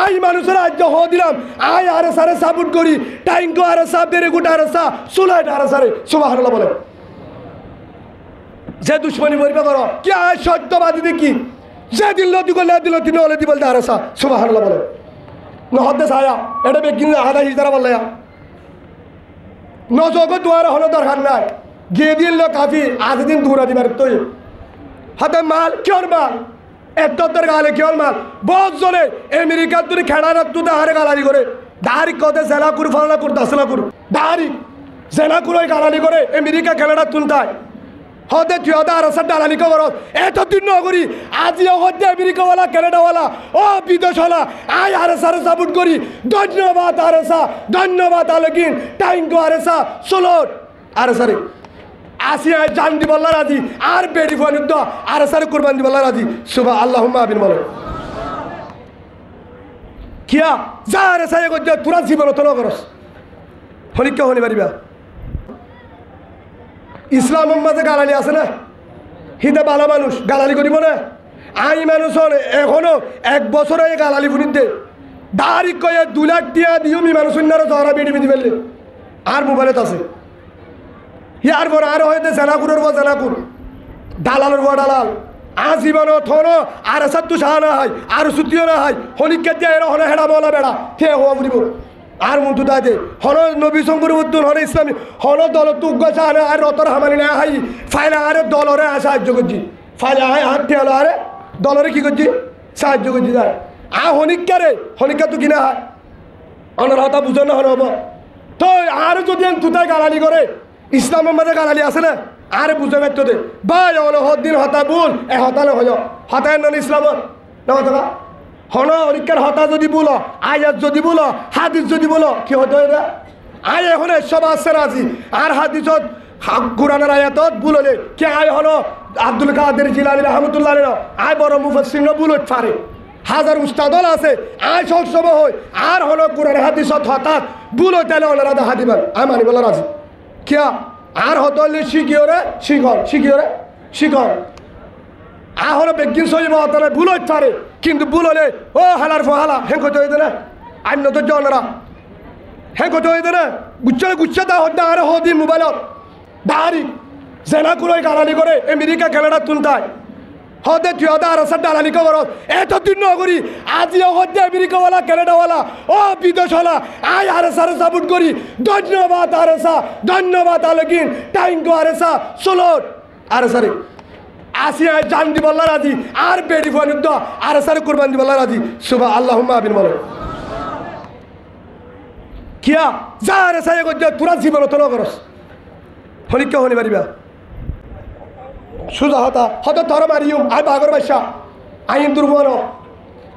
I মানুষের আজ হ দিলাম আই আরে সারে সাপোর্ট করি টাইঙ্কো আরে সা বেরে গুটা আরে সা সুলাইট আরে সারে সুবহানাল্লাহ বলে যে দুশ্মনী মরিবা করো কি আয় সত্যবাদী দেখি যে দিল দিগো না দিল তিনি হলে দি বলতে আরে সা সুবহানাল্লাহ বলে নহদ্দে ছায়া এটা বেগিন আদা হিজদারা বললে নজগ দুয়ারে হলো দরকার নাই গিয়ে দিল কাফি আজ দিন দূরা দিবার তুই হাতে মাল কিয়র মাল এত্তর গালে কিয়র মাল বহুত জনে আমেরিকার তুই খেলা রাখতো তাহারে গালারি করে দাহারি কদে জেলা কুর ফালা কুর দাসলা কুর দাহারি জেলা কুর ওই গালারি করে আমেরিকা খেলাটা তুলতায় হদে তুই হদে আর সার ডালালি কবর এতদিন নগরী আজিও হদে আমেরিকাওয়ালা কানাডাওয়ালা ও বিদেশওয়ালা আই আর সারে সাপোর্ট করি ধন্যবাদ আর সা ধন্যবাদ আলগিন টাইঙ্কো আর সা সোলট আর সারে আসিয়া জান দিবল্লা রাজি আর বেড়ি ফোনুদ্দ আর সারে কুরবান দিবল্লা রাজি সুবহ আল্লাহুম্মা আমিন বলো কিয়া যা আর সারে গজ্জা তুরা জীবন তো নগরস হনিকে হনি পারিবা ইসলাম মাঝে গালালি আছে না হিদে ভালো মানুষ গালালি করিব না আই মানুষ এখনো এক বছর এই গালালি ফুনিতে দাঁড়ি কয়ে 2 লাখ টিয়া দিও মি মানুষ জহরা বেড়ি বেঁধে ফেললে আর মোবাইলত আছে ইয়ার পর আর হয়তো জেনাকুরের বো জেনাকুর দালালের বো দালাল আজীবন থনো আর সত্তু সাহ না হয় আর সুতিও না হয় হলিকে দিয়ে এর হনে হেডা বলা বেড়া কে হওয়া বুড়িব আর মন্তু দাদে হন নবী শঙ্কর উদ্দুল হন ইসলামী হন দল তুগ্গা আনে আর রতর হামালি না হাই ফাইলা আরে দলরে সাহায্য করছি ফাইলা আয় হাত ঠেলো আরে দলরে কি করছি সাহায্য করছি তার হনিকা রে হনিকা তো কিনা হয় অনার হতা বুঝো না হন হব তো আর যদি তুতায় গালালি করে ইসলামের মাঝে গালালি আছে না আরে বুঝে ব্যক্ত দে ভাই হলো হদিন হতা ভুল এ হতা না হয় হতায় নন ইসলামত না হতা হন অনিকার হতা যদি বলো আয়াত যদি বলো হাদিস যদি বলো কি হতো এটা আয় এখন সব আসছে রাজি আর হাদিসত কোরআনের আয়াতত বললে কে আয় হলো আব্দুল কাদের জিলানী রহমতুল্লাহ আয় বড় মুফাসসির বুলট পারে হাজার উস্তাদল আছে আয় সব সময় হয় আর হলো কোরআন হাদিসত হঠাৎ বুলো তাহলে ওনারা হাদিবেন আমি মানি বলা রাজি কিয়া আর হতো শিখিওরে শিখর আহরে বেগিন সইব তারা ভুলই পারে কিন্তু ভুললে ও হালার ফহালা হেঁ কত হইতে না আইন তো জনরা হেঁ কত হইতে না গুচ্ছা দা হদ্দা আরে হদি মোবাইলত দাঁড়ি জেনা কুরই গালালি করে আমেরিকা খেলাটা তুলতায় হদে তুই হদে আর সার ডালালি কবর এতদিন নগরী আজিও হদে আমেরিকাওয়ালা কানাডাওয়ালা ও বিদেশওয়ালা আই আর সারে সাপোর্ট করি ধন্যবাদ আর সা ধন্যবাদ আলগিন টাইঙ্কো আর সা সোলট আর সারে আসিয়া জান দিবল্লা রাজি আর বেড়ি ফোনুদ্দ আর সারে কুরবান দিবল্লা রাজি সুবহ আল্লাহুম্মা আমিন বলো কিয়া যা রে সায়ে গজ্জা তুরা জীবন তো নগরস হনিকে হনি পারিবা সুজা হতা তর মারিও আই বাগর বাসা আইন দুর্বল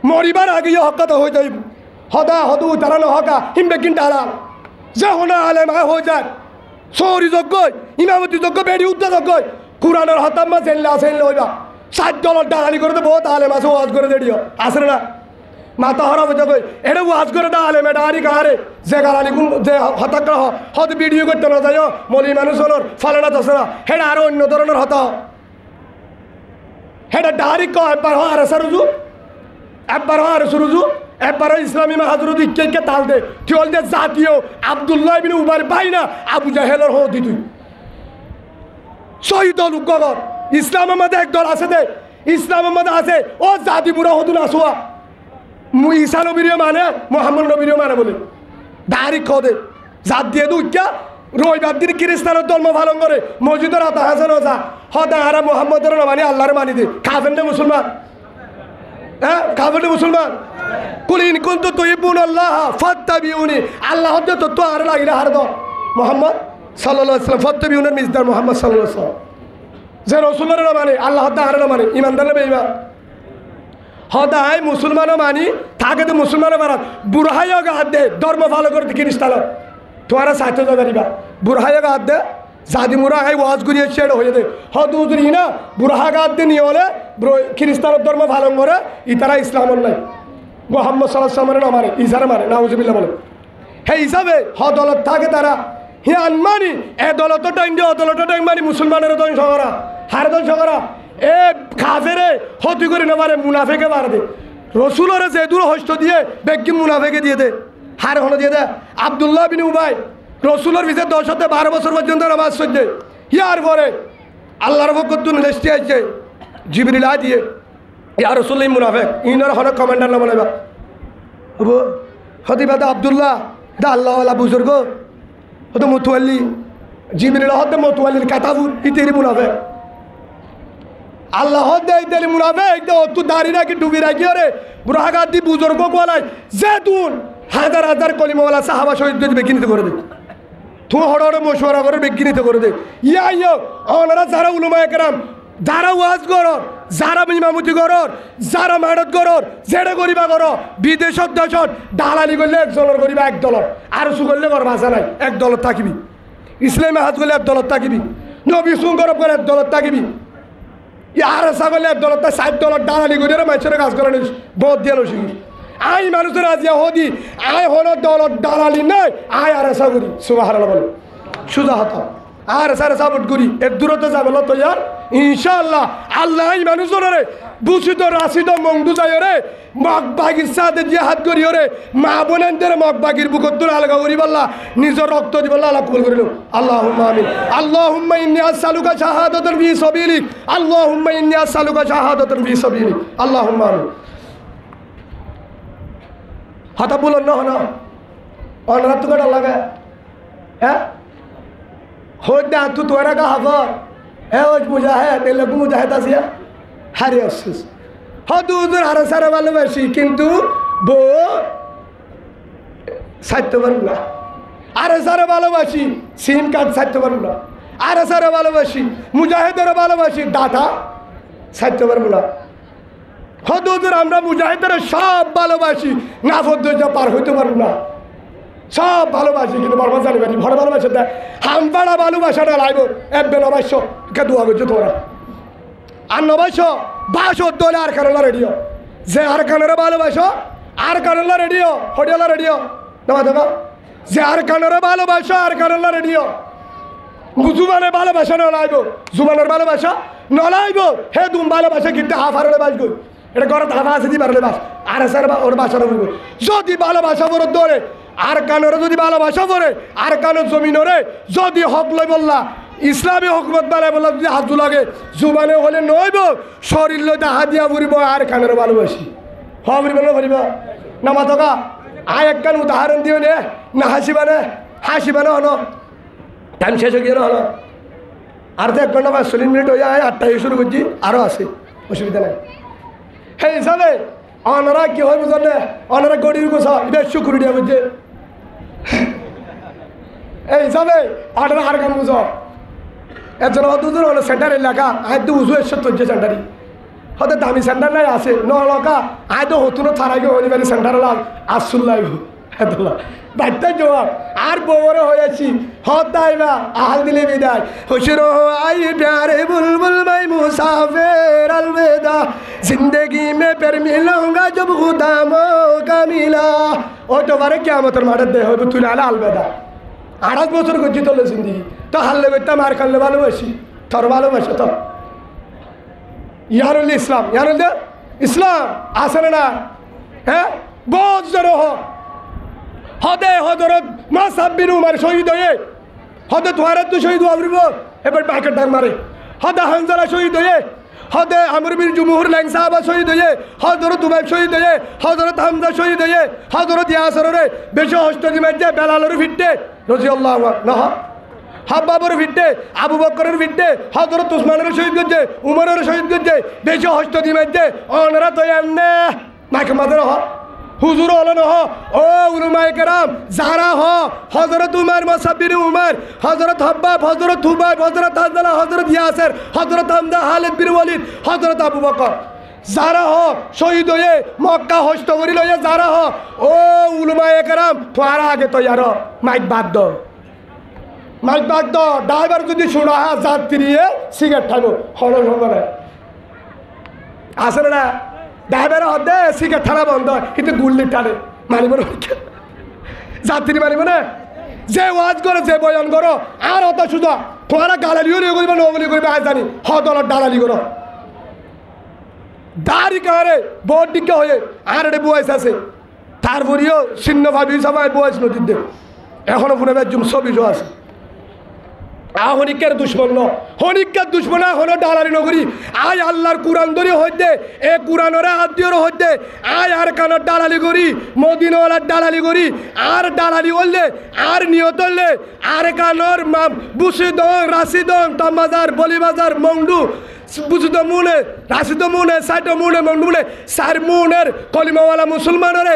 মরিবার আগে হকাত হয়ে যাই হদা হদু তারা হকা হিমবে কিনটা হালাল যা হনা আলেম হয়ে যায় সৌরি যজ্ঞ ইমামতি যজ্ঞ বেড়ি উদ্দা যজ্ঞ কুরআনের হতাম্মা জেল্লা সেল্লা হইবা $60 ডালালি করে তো বহুত আলেম আছে ওয়াজ করে দেড়িও আসলে না মাথা হরা বুঝা কই এটা ওয়াজ করে দা আলেম এটা আরি কারে যে গালালি কোন যে হতাগ্রহ হত ভিডিও করতে না যায় মলি মানুষ হলোর ফালানা দসরা হেডা আরো অন্য ধরনের হতা হেডা ডারি ক একবার হ আর সরুজু একবার হ আর সরুজু একবার ইসলামী মাহাজরুদি কে তাল দে টিওল দে জাতীয় আব্দুল্লাহ ইবনে উমার বাইনা আবু জাহেলের হদি তুই শহীদ লুকগর ইসলামের মধ্যে এক দল আছে দে ইসলামের মধ্যে আছে ও জাতি বুড়া হদুন আসুয়া ঈসা নবীর মানে মোহাম্মদ নবীর মানে বলে দাঁড়ি খদে জাত দিয়ে দুইটা রবিবার দিন খ্রিস্টানের ধর্ম পালন করে মসজিদের হাতে হাসান যা হদা হারা মোহাম্মদের মানে আল্লাহর মানি দে খাবেন না মুসলমান হ্যাঁ খাবেন না মুসলমান কুলিন কুন্তু তুহিব্বুন আল্লাহ ফাত্তাবিউনি আল্লাহ হদ্দে তো আর লাগিলা হার দ মোহাম্মদ সাল্লাল্লাহু আলাইহি ওয়াসাল্লাম ফাত্তাবিউনের মিজদার মোহাম্মদ সাল্লাল্লাহু আলাইহি ওয়াসাল্লাম যে রসুলের মানে আল্লাহ হদ্দে আর মানে ইমানদার না বেঈমান হদায় মুসলমানও মানি থাকে তো মুসলমানও মারাত বুড়হাইও গাদ দে ধর্ম ভালো করতে খ্রিস্টান তোরা সাথে যাবা বুড়হাইও গাদ দে জাদি মুরা হাই ওয়াজ করিয়ে ছেড়ে হয়ে দে হদুদরি না বুড়হা গাদ দে নিয়ে হলে খ্রিস্টানের ধর্ম ভালো করে ইতারা ইসলামের নাই মোহাম্মদ সাল্লাল্লাহু আলাইহি ওয়াসাল্লামের মানে ইসারা মানে নাউজুবিল্লাহ বলে হে হিসাবে হদলত থাকে তারা হে আনমানি এ দলত টাইম দিয়ে অদলত টাইম মানি মুসলমানের ধ্বংস করা হার ধ্বংস করা এ কাফেরে হতি করে না পারে মুনাফেকে মার দে রসুলরে যে দূর হস্ত দিয়ে বেগিম মুনাফেকে দিয়ে দে হার হলো দিয়ে দে আব্দুল্লাহ বিন উবাই রসুলের ভিতরে 10 হতে 12 বছর পর্যন্ত নামাজ সজ্জে ইয়ার পরে আল্লাহর ভক্তুন লেস্টি আছে জিবরিল দিয়ে ইয়া রসুল মুনাফেক ইনার হলো কমান্ডার নাম বলাইবা হবো হদিবাদা আব্দুল্লাহ দা আল্লাহওয়ালা বুজুর্গ হতো মতুয়াল্লি জিবরিল হতে মতুয়াল্লির কাতাবুর ইতেরি মুনাফেক আল্লাহ দেয় মুনাফেক তু দাঁড়িয়ে রাখি ডুবি রাখি ওরে বুড়াগাদ দি বুজুর্গ বলাই যে তুন হাজার হাজার কলিমাওয়ালা সাহাবা শহীদ বেগিনিতে করে দে তু হড় হড় মশওয়ারা করে বেগিনিতে করে দে ইয়া ওনারা যারা উলমা একরাম যারা ওয়াজ করর যারা ইমামতি করর যারা মাডত করর যেটা করিবা কর বিদেশত দেশত দালালি করলে একজনের করিবা এক দলত আর সু করলে কর ভাষা নাই এক দলত থাকিবি ইসলামে হাত করলে এক দলত থাকিবি নবী সুঙ্গরব করে এক দলত থাকিবি আর আশা করলে এক দলত 60 দলত দালালি করে মানুষের কাজ করে নিস বহুত দিয়ে শিখি আই মানুষের আজিয়া হদি আই হলো দলত দালালি নাই আই আর আশা করি সুবহানাল্লাহ বলে সুজা হতা আর সারা সাপোর্ট করি এর দূরত্ব যাবে তো ইয়ার ইনশাআল্লাহ আল্লাহ এই মানুষরে বুঝিত রাশিদ মংদু যায় রে মগবাগির সাথে জিহাদ করি রে মা বোনেদের মগবাগির বুকত আলগা করি বললা নিজের রক্ত দিব আল্লাহ কবুল করিল আল্লাহুম্মা আমিন আল্লাহুম্মা ইন্নী আসআলুকা শাহাদাতান ফি সাবিলিক আল্লাহুম্মা ইন্নী আসআলুকা শাহাদাতান ফি সাবিলিক আল্লাহুম্মা আমিন হাতা বলন না অনরাত কটা লাগা হ্যাঁ होदा तू तोरा का हफर है वो मुजाहिद ए लोग मुजाहिद आसिया हारे अफसोस हो दूर हर सारा ভালোবাসি কিন্তু বো সাথে পারব না আর সারা ভালোবাসি সিম কার্ড সাথে পারব না আর সারা ভালোবাসি মুজাহিদের ভালোবাসি ডাটা সাথে পারব না हो दूर আমরা মুজাহিদের সব ভালোবাসি না পদ্ধতি পার হইতে পারব না সব ভালোবাসি কিন্তু বরবাদ জানি পারি ভরে ভালোবাসে দেয় হামপাড়া ভালোবাসাটা লাগবো একবে নবাইশ কে দোয়া করছো তোরা আর নবাইশ বাস দলে আর কারণা রেডিও যে আর কানের ভালোবাসো আর কারণা রেডিও হডিয়ালা রেডিও নবা দেবা যে আর কানের ভালোবাসো আর কারণা রেডিও জুবানের ভালোবাসা নলাইব জুবানের ভালোবাসা নলাইব হে তুম ভালোবাসা কিন্তু হাফারে বাসবো এটা ঘরে হাফা আছে দি পারলে বাস আর স্যার ওর বাসাটা বলবো যদি ভালোবাসা বড় দৌড়ে আর কানের যদি ভালোবাসা পড়ে আর কানের জমিনরে যদি হক লই বললা ইসলামী হকমত বেলায় বললা যদি হাত লাগে জুবানে হলে নইব শরীর লইতে হাত দিয়া ফুরিব আর কানের ভালোবাসি হবরিব না করিব না মাতকা আয় একখান উদাহরণ দিও নে না হাসিবা না হলো টাইম শেষ হয়ে গেল হলো আর তো 1 ঘন্টা 45 মিনিট হয়ে যায় 8টায় শুরু করছি আরও আছে অসুবিধা নাই সেই হিসাবে অনারা কি হয় বুঝলেন অনারা গড়ির গোসা এটা শুকুর দিয়া বুঝছে এই হিসাবে অনারা আর কাম বুঝো একজন দুজন হলো সেন্টার এলাকা আয় তো উজু এসে চলছে সেন্টারই হয়তো দামি সেন্টার নাই আছে নলকা আয় তো হতুনো থারাইকে হলি বাড়ি সেন্টার লাগ আসুন লাগবো বাড়িতে জবাব আর বউরে হয়েছি হতাইবা আহাল দিলে বিদায় হুশর আই প্যারে বুলবুল ভাই মুসাফির अलविदा जिंदगी में फिर मिलूंगा जब खुदा मौका मिला ও তো বারে কিয়ামতের মাঠে দেহ তুই আলা अलविदा 28 বছর গজি তোলে জিন্দগি তো হাল্লে বেটা মার খালে ভালোবাসি তোর ভালোবাসা তো ইয়ারুল ইসলাম আসলে না হ্যাঁ বহুত জোর হদে হজরত মুসাব বিন উমর শহীদ হয়ে হদে তোহারে তো শহীদ হবরিব এবার বাইকের ডাক মারে হদে হানজালা শহীদ হয়ে হদে আমর বিন জুমহুর ল্যাং সাহাবা শহীদ হয়ে হজরত উবাইব শহীদ হয়ে হজরত হামজা শহীদ হয়ে হজরত ইয়াসরে বেশ হস্তজি মাঝে বেলালের ফিটে রাদিয়াল্লাহু আনহু হাব্বাবর ফিটে আবু বকরের ফিটে হজরত উসমানের শহীদ গজে উমরের শহীদ গজে বেশ হস্তজি মাঝে অনরা তো এমনে মাইক মাদের হ হুজুর হলো না ও উলমায়ে কেরাম যারা হযরত উমর মুসাব বিন উমর হযরত হাব্বাব হযরত হুবাইব হযরত হানজালা হযরত ইয়াসির হযরত হামজা খালিদ বিন ওয়ালিদ হযরত আবু বকর যারা শহীদ হয়ে মক্কা হস্ত করি লয়ে যারা ও উলমায়ে কেরাম তোরা আগে তৈয়ার মাইক বাদ দাও ড্রাইভার যদি শুনা যাত্রীয়ে সিগারেট খাবো হলো সঙ্গে আসলে না ড্রাইভার হদে সিগারেট ঠানা বন্ধ কিন্তু গুল্লি টানে মানিব না যাত্রী মানিব না যে ওয়াজ করে যে বয়ান করো আর অত সুদা তোরা গালালিও নিয়ে করবে নগলি করবে আজ জানি হদলত দালালি করো দাড়ি কারে বহুত দিকে হয়ে আর এটা বয়স আছে তারপরেও ছিন্ন ভাবি সবাই বয়স নদীতে এখনো ফোনে বেজুম ছবিও আছে হনিকের দুশ্মন হনিকের দুশ্মন এখনো ডালারি নগরী আয় আল্লাহর কোরআন ধরে হইতে এ কোরআনরে আত্মীয়র হইতে আয় আর কানের ডালালি করি মদিনাওয়ালার ডালালি করি আর ডালালি হইলে আর নিয়ত হইলে আর কানর বুসিদং রাশিদং তামাজার বলিবাজার মংডু বুঝিত মুনে রাশিদ মুনে সাইট মুনে মংডু মুনে সার মুনের কলিমাওয়ালা মুসলমানরে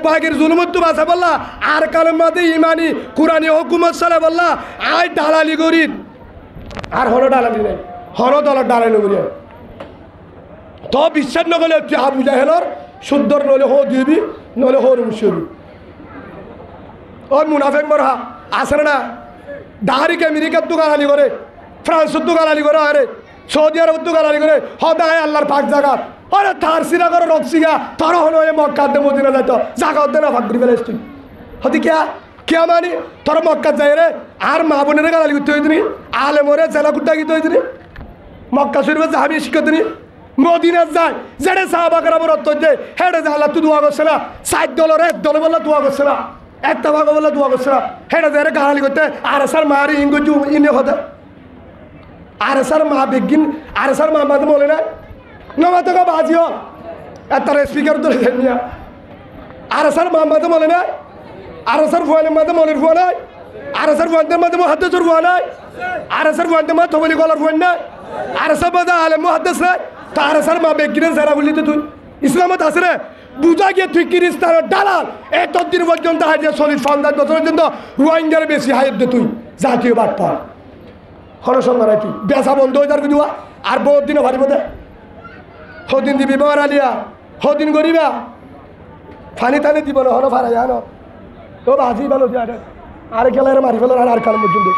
বাগের জুলুমত্তু বাসা বললা আর কানের মাঝে ইমানি কোরআনি হুকুমত সালে বললা আয় ডালালি করি আর হলো ডালালি নাই হলো দলের ডালালি করি তো বিশ্বাস নগলে তুই আবু জাহেলর শুদ্ধর নলে হো দিবি নলে হো রুমসবি ওই মুনাফেক মরহা আসে না দাহারিকে আমেরিকার তো গালালি করে ফ্রান্সের তো গালালি করে আরে সৌদি আরব তো গালালি করে হদায় আল্লাহর পাক জায়গা আরে তার সিরা করে রক্সিগা তার হলো মক্কার দে মদিনা যাইতো জায়গা হতে না ভাগ করে ফেলে তুই হতি কে মানি তোর মক্কা যাই রে আর মা বোনের গালালি করতে হইতিনি আলে মরে জেলা কুট্টা গিতে হইতিনি মক্কা শরীফে যাবি শিখতেনি মদিনা যায় যেটা সাহাবাকের আমার অর্থ যে হেঁটে যা আল্লাহ তুই দোয়া করছে না সাইড দলের এক দলে বললে দোয়া করছে না একটা ভাগ বললে দোয়া করছে না হেঁটে যায় গালালি করতে আর স্যার মারি ইংরেজি ইনে হতে আর স্যার মা বেগিন আর স্যার মা মাঝে বলে না নমা তো বাজিও একটা স্পিকার তো নিয়া আর স্যার মা মাঝে বলে না আর স্যার ফুয়ালের মাঝে মনের ফুয়া নাই আর স্যার ফুয়ান্তের মাঝে মহাদ্দেশের ফুয়া নাই আর স্যার ফুয়ান্তের মাঝে থবলি গলার ফুয়ান নাই আর স্যার মাঝে আলেম মহাদ্দেশ নাই তো আর স্যার মা বেগিনের যারা বললি তো তুই ইসলামত আছে রে বুঝা গিয়ে তুই কিরিস্তানের দালাল এতদিন পর্যন্ত হাইজে 40-50 বছর পর্যন্ত রোহিঙ্গার বেশি হাইট দে তুই জাতীয় বাদ পা খরসঙ্গ রাই তুই বেসা বন্ধ হয়ে যার দিবা আর বহুত দিনও ভারিব দে সদিন দিবি বার আলিয়া সদিন করিবা ফানি টানি দিব না হলো ফারাই আনো তো বাজি ভালো আর খেলার মারি ফেলো আর কাল পর্যন্ত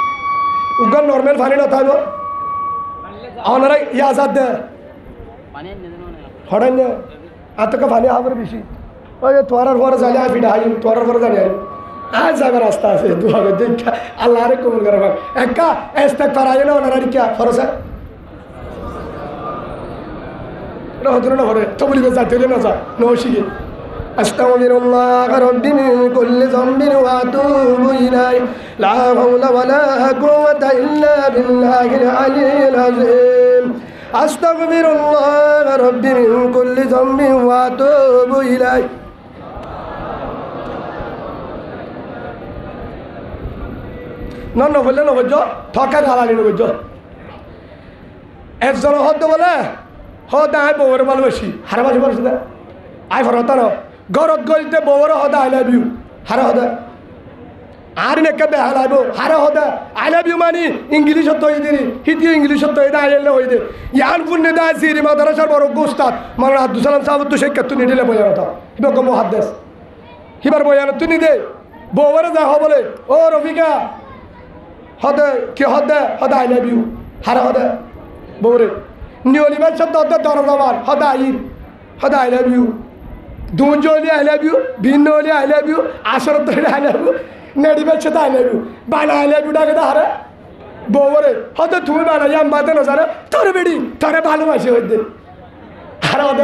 উগার নর্মাল ফানি না থাকবো আপনারা ইয়াজাদ দে হঠাৎ না আর তোকে ফানি হাবরে বেশি ওই তোরার পরে জানি আই ফিটা হাই তোরার পরে জানি আই আজ যাবার রাস্তা আছে দুয়ারে দেখা আল্লাহ আরে কবুল করে ভাই একা এস্তাক ফারাই না ওনারা রিকা ফরসা এটা হতো না করে তো বলিবে যাইতে না যা নৌশিকে আস্তাগফিরুল্লাহ রাব্বি মিন কুল্লি যামবিন ওয়া আতুবু ইলাইহি লা হাওলা ওয়ালা কুওয়াতা ইল্লা বিল্লাহিল আলিয়্যিল আযীম আস্তাগফিরুল্লাহ রাব্বি মিন কুল্লি যামবিন ওয়া আতুবু ইলাইহি নন বললে নবজ ঠকা গালালি নবজ একজন হদ বলে হদ আই বউর ভালোবাসি হারা বাসি বলছি না আই ফরতানো গরত গলিতে বউর হদ আই লাভ ইউ হারা হদ আর নেকে বেহা লাইব হারা হদ আই লাভ ইউ মানি ইংলিশত তৈ দিনি হিন্দি ইংলিশত তৈ দা আইলে হই দে ইয়ান পুণ্যে দা সিরি মাদ্রাসার বড় উস্তাদ মাওলানা আব্দুল সালাম সাহেব তো শেখ তুই নিলে বয়ান কথা ইবক মুহাদ্দিস হিবার বয়ান তুই নি দে বউর যা হ বলে ও রফিকা হদ কি হদ হদ আই লাভ ইউ হারা হদ বউরে নিয়লিবার শব্দ হদ দরদাবার হদ আই লাভ ইউ দুঞ্জ হলে আই লাভ ইউ ভিন্ন হলে আই লাভ ইউ আসরত আই লাভ ইউ নেডিবার সাথে আই লাভ ইউ বানা আই লাভ ইউ ডাকে হারে বউরে হদ তুমি বানাই আমাদের নজারে তোর বেড়ি তোরে ভালোবাসি হইতে হারে হদ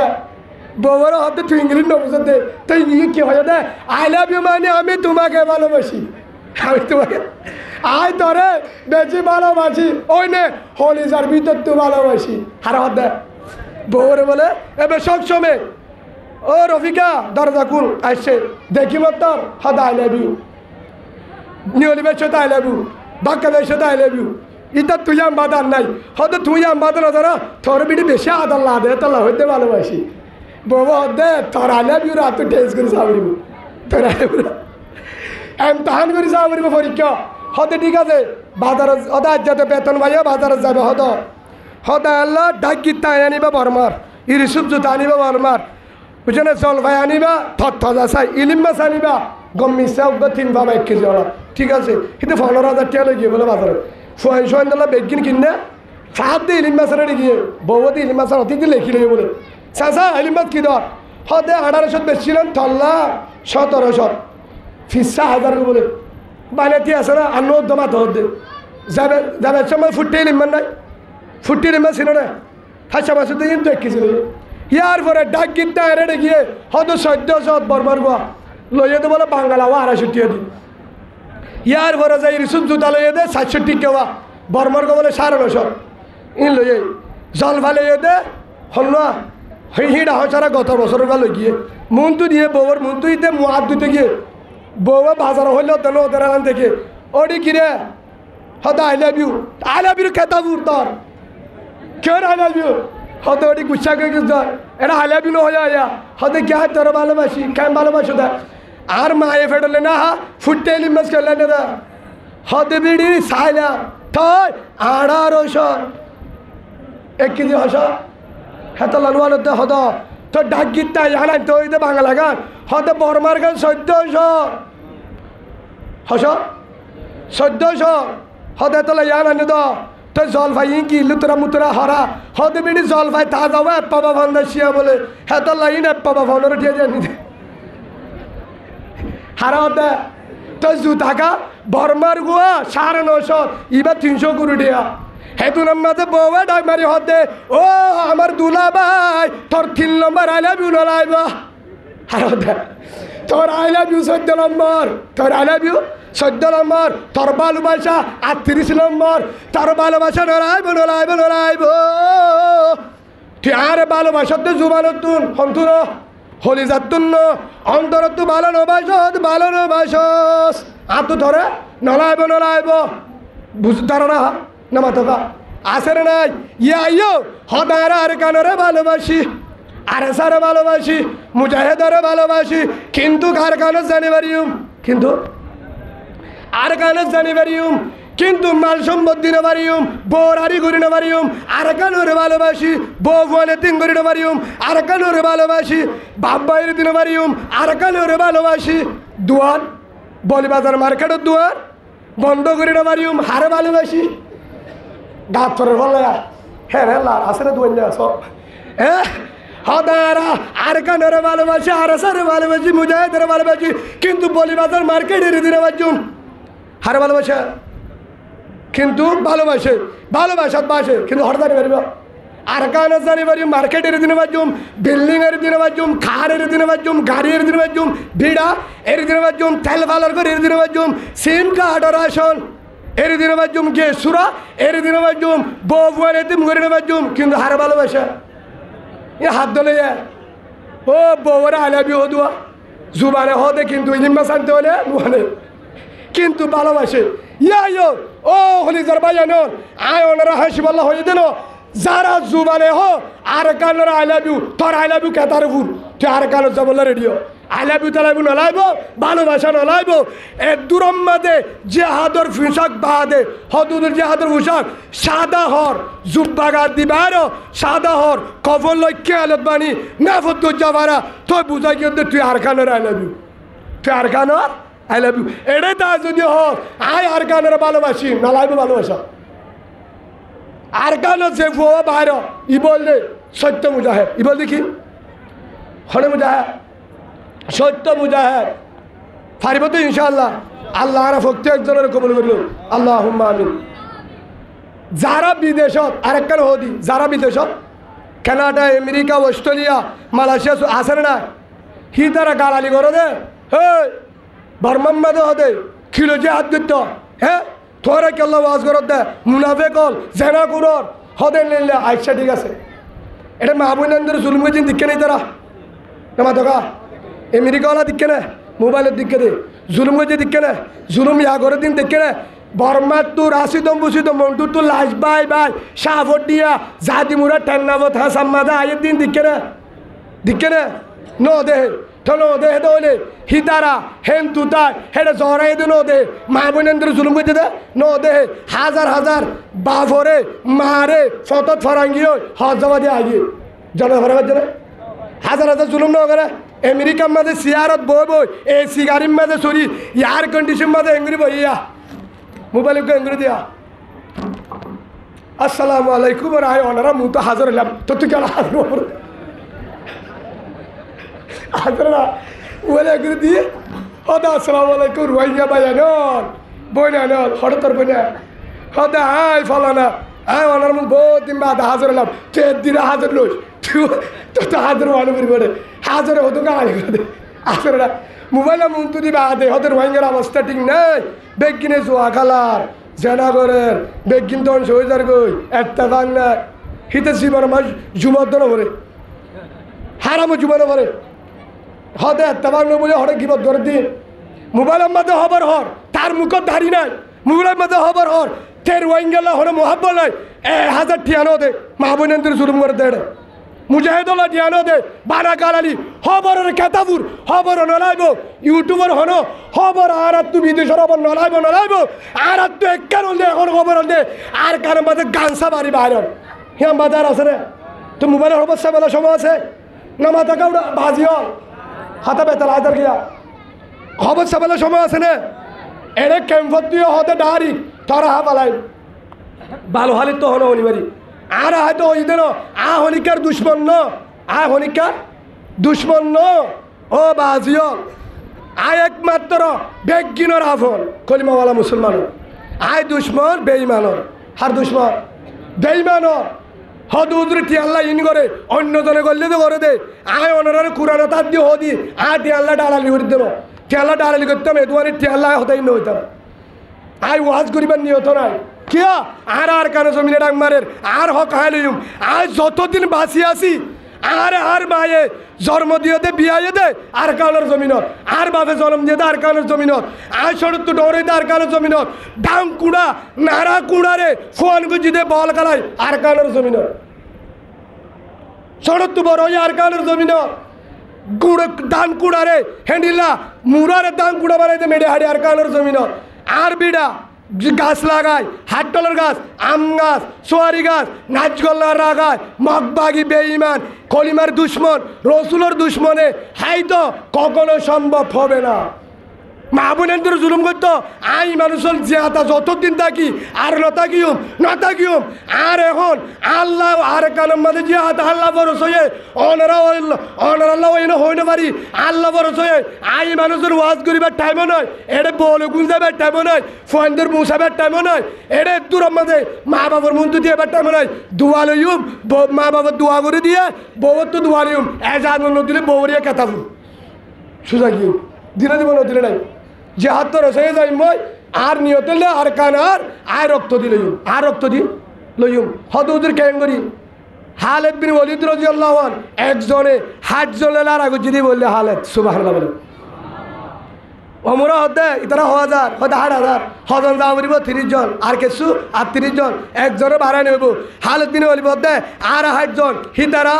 বউরে হদ তুই ইংলিশ নবুঝে দে তুই কি হয়ে দে আই লাভ ইউ মানে আমি তোমাকে ভালোবাসি আমি তোমাকে আয় তোরে বেশি ভালোবাসি ওই নে হলি যার ভিতর তুই ভালোবাসি হারা হদ বউরে বলে এবার সব সময় ও রফিকা দরজা কুল আসছে দেখি মতর হদ আই লাভ ইউ নিয়লিবের সাথে আই লাভ ইউ বাক্যাবের সাথে আই লাভ ইউ ইটা তুই বাদার নাই হদ তুই বাদার না তোর বিটি বেশি আদার লা দে তোলা হইতে ভালোবাসি বউ দে তোর আই লাভ ইউ রা তুই টেস্ট করে সাবরিব তোর আই লাভ ইউ এমতাহান করে সাবরিব পরীক্ষা হতে ঠিক আছে বাজার হদা যাতে বেতন ভাইয়া বাজারে যাবে হদা আল্লাহ ডাকিত তাই আনিবা বরমার ইরিসুপ জুতা আনিবা বরমার বুঝলে জলফাই আনিবা থা চাই ইলিম মাছ আনিবা গম মিশা 3 বাবা 1 কেজি ওলা ঠিক আছে কিন্তু 15,000 টাকা লেগে বলে বাজারে সোয়াইন দিলা বেগিন কিনে সাত দিয়ে ইলিম মাছের গিয়ে বউতে ইলিম মাছের অতি দিয়ে লেখি লেগে বলে চাচা ইলিম মাছ কি দর হদে 1800 বেচছিলেন থল্লা 1700 ফিসা 1000 বলে বানাতে আসে না আর নো দমা ধর দে যাবে সময় ফুটে ইলিম নাই ফুটি ইলিম ছিল না হাসা মাছ দিয়ে কিন্তু 1 কেজি ইয়ার পরে ডাক গীতটা এড়ে গিয়ে হয়তো 1400 বর্মার গোয়া লইয়ে তো বলে বাঙ্গালা 250 দিন ইয়ার পরে যাই রিসুদ জুতা লইয়ে দে 67 কেওয়া বর্মার গো বলে 950 ইন লইয়ে জলফা লইয়ে দে হল না হিড়া হছাড়া গত বছরের গা লই গিয়ে মন্তু দিয়ে বউর মন্তু দিতে মুহাত দিতে গিয়ে বউ বাজার হইল তেল ওদের আন থেকে ওডি কিরে হয়তো আই লাভ ইউ খেতাবুর তোর কেউ আই লাভ ইউ হয়তো ওটি গুচ্ছা করে গেছে এটা আই লাভ ইউ হয়ে আয়া হয়তো কে তোর ভালোবাসি কেন ভালোবাসো দা আর মায়ে ফেটলে না ফুটতে লিম্বাস করলে না দা হতে বিড়ি সাইলা থয় 1800 1 কেজি হস হেত লানুয়াল হদ তো ডাক গীতটা জানাই তো ওই বাংলা গান হতে বর্মার গান 1400 হস 1400 হতে তো জানাই তো তো জলফাই কি লুতরা মুতরা হরা হতে বিড়ি জলফাই তা যাবো পাবা ভান্ডা শিয়া বলে হেত লাইন পাবা ভান্ডার উঠিয়ে জানি হারা হতে তো জুতাকা বর্মার গুয়া 950 এবার 300 করে দিয়া হেতু নামাতে বউয়া ডাক মারি হতে ও আমার দুলা ভাই তোর 3 নম্বর আই লাভ ইউ নলাইব হারা হতে তোর আই লাভ ইউ 14 নম্বর তোর আই লাভ ইউ 14 নম্বর তোর ভালোবাসা 38 নম্বর তোর ভালোবাসা নলাইব তুই আর ভালোবাসা তো জুবানত তুন হন্তুর হলি যাতুন অন্তর তো ভালো নবাসস আত ধরে নলাইব বুঝ ধরো না নামা তোকা আসে নাই ইয়ো হদার আর কানরে ভালোবাসি আরে সারে ভালোবাসি মুজাহেদারে ভালোবাসি কিন্তু কার কানে জানি পারিম কিন্তু আর কানে জানি পারিম কিন্তু মাল সম্পত্তি না পারিম বোরারি করি না পারিম আর কানরে ভালোবাসি বউ ফোনে তিন করি না পারিম আর কানরে ভালোবাসি বাপ বাইরে দিনে পারিম আর কানরে ভালোবাসি দুয়ার বলিবাজার মার্কেটের দুয়ার বন্ধ করি না পারিম হারে ভালোবাসি গাছ ফের বলে হ্যাঁ আসে না দুয়ার আস হ্যাঁ হদারা আর কানরে ভালোবাসি আর সারে ভালোবাসি মুজাহিদের ভালোবাসি কিন্তু বলিবাজার মার্কেটের দিনে বাজুম হারে ভালোবাসা কিন্তু ভালোবাসাত বাসে কিন্তু হঠাৎ পারিব আর কানে জানি পারি মার্কেটের দিনে বাজুম বিল্ডিংয়ের দিনে বাজুম খারের দিনে বাজুম গাড়ির দিনে বাজুম ভিড়া এর দিনে বাজুম তেল ফালার করে এর দিনে বাজুম সিম কার্ডর আসন এর দিনে বাজুম গে সুরা এর দিনে বাজুম বউ ফুয়ার এতিম করে বাজুম কিন্তু হারে ভালোবাসা এ হাত ধলে ও বউরা আই লাভ ইউ হদুয়া জুবানে হদে কিন্তু ইলিম্বা শান্তি হলে মুহানে কিন্তু ভালোবাসে ইয়ো ও হলিজার ভাইয়ানোর আয় ওনারা হাসিবাল্লা হয়ে দিল যারা জুবানে হো আর কানোর আই লাভ ইউ তোর আই লাভ ইউ কেতার ফুল তুই আর কানোর যাবল রেডিও আই লাভ ইউ তালাইব নলাইব ভালোবাসা নলাইব এ দূরম মাদে যে হাদর পোশাক বাদে হদুদের যে হাদর পোশাক সাদা হর জুব্বাগার দিবার সাদা হর কফল লক্ষ্যে আলত বাণী না ফদ্দুর যাবারা তুই বুঝাই কিন্তু তুই আর কানোর আই লাভ ইউ তুই আর কানোর আই লাভ ইউ এটাই তা যদি হোক আয় আর কানের ভালোবাসি নলাইব ভালোবাসা আর কানো যে ফুয়া বাইর ই বললে সত্য মুজাহেদ ই বল দেখি হনে মুজাহেদ সত্য মুজাহেদ পারিব তো ইনশাআল্লাহ আল্লাহ আর ভক্তি একজনের কবুল করিল আল্লাহুম্মা আমিন যারা বিদেশত আরেকখান হদি যারা বিদেশত কানাডা আমেরিকা অস্ট্রেলিয়া মালয়েশিয়া আসে না হি তারা গালালি করে দে হে বর্মাম্মাদে হদে খিলো যে হাত দিত হ্যাঁ তোরা কেল্লা ওয়াজ করত দে মুনাফে কল জেনা কুরর হদে নিলে আইসা ঠিক আছে এটা মাহবুবনন্দের জুলুম গেছেন দিকে নেই তারা নামা দোকা আমেরিকাওয়ালা দিকে না মোবাইলের দিকে দে জুলুম গেছে দিকে না জুলুম ইয়া করে দিন দিকে না বর্মার তোর আসিদম বুসিদম মন্টুর তোর লাশ বাই সাফর দিয়া জাতি মুরা টেন্নাবত হ্যাঁ সাম্মাদা আয়ের দিন দিকে না ন দেহে থনো দেহে দলে হিতারা হেন তুতার হেডে জরাই দে ন দে মা বোনেন্দ্র জুলুম করতে দে ন দেহে হাজার বাফরে মারে ফতত ফরাঙ্গিও হজবা দিয়ে আগিয়ে জনা ফরাবার জন্য হাজার জুলুম ন করে আমেরিকার মাঝে সিয়ারত বই এসি গাড়ির মাঝে সরি এয়ার কন্ডিশন মাঝে এঙ্গুরি বইয়া মোবাইল এঙ্গুরি দিয়া আসসালামু আলাইকুম রায় ওনারা মুতো হাজার হলাম তো তুই কেন হাজার হাজার না বলে এগুলো দিয়ে হদা আসসালামু আলাইকুম রোহিঙ্গা ভাই আনল বই না আনল হঠাৎ তোর বই না হদা আয় ফলানা আয় ওনার মধ্যে বহুত দিন বাদ হাজার হলাম তুই দিনে হাজার লোস তো হাজার ওয়ান করে হাজারে হতো গাড়ি করে আসলে না মোবাইলে মন্তু দিবা দে হতে রোহিঙ্গার অবস্থা ঠিক নাই বেগ কিনে জোয়া খালার জেনা করেন বেগ কিনতে সহজার গই একটা বাংলা হিতে জীবন আমার জুমদ্দন করে হারামো জুমানো করে হতে একটা বাংলা বলে হরে গিবত করে দিন মোবাইলের মধ্যে খবর হর তার মুখত দাড়ি নাই মোবাইলের মধ্যে খবর হর তের রোহিঙ্গালা হরে মহাব্ব নাই 1000 ঠিয়ানো দে মা বোনেন্দ্র জুলুম করে দেড় মুজাহিদুল্লাহ ঠিয়ানো দে বানা গালালি খবরের কেতাবুর খবর নলাইব ইউটিউবার হন খবর আর তু বিদেশের খবর নলাইব আর তু একার দে এখন খবর দে আর কারণ মাঝে গানসা বাড়ি বাইর হিয়াম বাজার আছে রে তো মোবাইলের খবর সাবেলা সময় আছে না মাথা কাউড়া বাজিও হাতে বেতাল হাজার গিয়া খবর সাবেলা সময় আছে না এরে ক্যাম্পত দিয়ে হতে ডারি তোরা হা পালাই ভালো হালিত তো হন অনিবারি আর হয়তো ওই দিন হনিকার দুশ্মন ন হনিকার দুশ্মন ন ও বাজিও একমাত্র বেগিনর আফন কলিমাওয়ালা মুসলমান দুশ্মন বেইমানর হার দুশ্মন বেইমানর হদুদ্রি টিয়াল্লা ইন করে অন্যজনে করলে তো করে দে অনারে কুরানো তার দিয়ে হদি টিয়াল্লা ডালালি করে দেব টিয়াল্লা ডালালি করতাম এদুয়ারি টিয়াল্লা হতাই ন হইতাম ওয়াজ করিবার নিয়ত নাই কিয়া আর কারো জমিনে ডাক মারের আর হক হাই লইম যতদিন বাঁচি আছি আর মায়ে জন্ম দিয়ে দে বিয়াইয়ে দে আর কানোর জমিনত আর বাপে জন্ম দিয়ে দে আর কানোর জমিনত সরত্তু ডরে দে আর কানোর জমিনত ডাং কুড়া নাড়া কুড়ারে ফোন গুজি দে বল কালাই আর কানোর জমিনত সরত্তু বড় আর কানোর জমিনত গুড় দান কুড়ারে হেন্ডিলা মুরারে দান কুড়া বানাই দে মেডে হাড়ি আর কানোর জমিনত আর বিড়া গাছ লাগায় হাটটলের গাছ আম গাছ সোয়ারি গাছ নাচগোল্লার গাছ মগবাগি বেঈমান কলিমার দুশ্মন রসুলের দুশ্মনে হাই তো কখনো সম্ভব হবে না মা বোনেন্দ্র জুলুম করতো মানুষের জিয়াতা যতদিন থাকি আর নতাকিউম আর এখন আল্লাহ আর কানম মাঝে জিয়াতা আল্লাহ বরস হয়ে অনারাল্লাহ হইতে পারি আল্লাহ বরস হয়ে মানুষের ওয়াজ করিবার টাইমও নয় এটা বলে গুঞ্জাবার টাইমও নয় ফোনদের মুসাবার টাইমও নয় এটা দূরের মাঝে মা বাবার মন্ত্র দিয়ে এবার টাইমও নয় দোয়া লইম মা বাবার দোয়া করে দিয়ে বউর তো দোয়া লইম আনন্দ দিলে বউরিয়া কেতাবুন সোজা গিয়ে দিলে দিব না দিলে নাই যে হাত তো রসে যাই মই আর নিয়ত আর কানার রক্ত দি লইম রক্ত দি লইম হদুদের ক্যাঙ্গরি হালেদ বিন ওয়ালিদ রাদিয়াল্লাহু আনহু একজনে হাট জলেলার আগে যদি বললে হালেদ সুবহানাল্লাহ বলে অমরা হতে ইতারা 1000 হতে 8000 হজন যা করিব 30 জন আর কিছু 38 জন একজনে বাড়াই নেব হালেদ বিন ওয়ালিদ হতে আর 60 জন হিতারা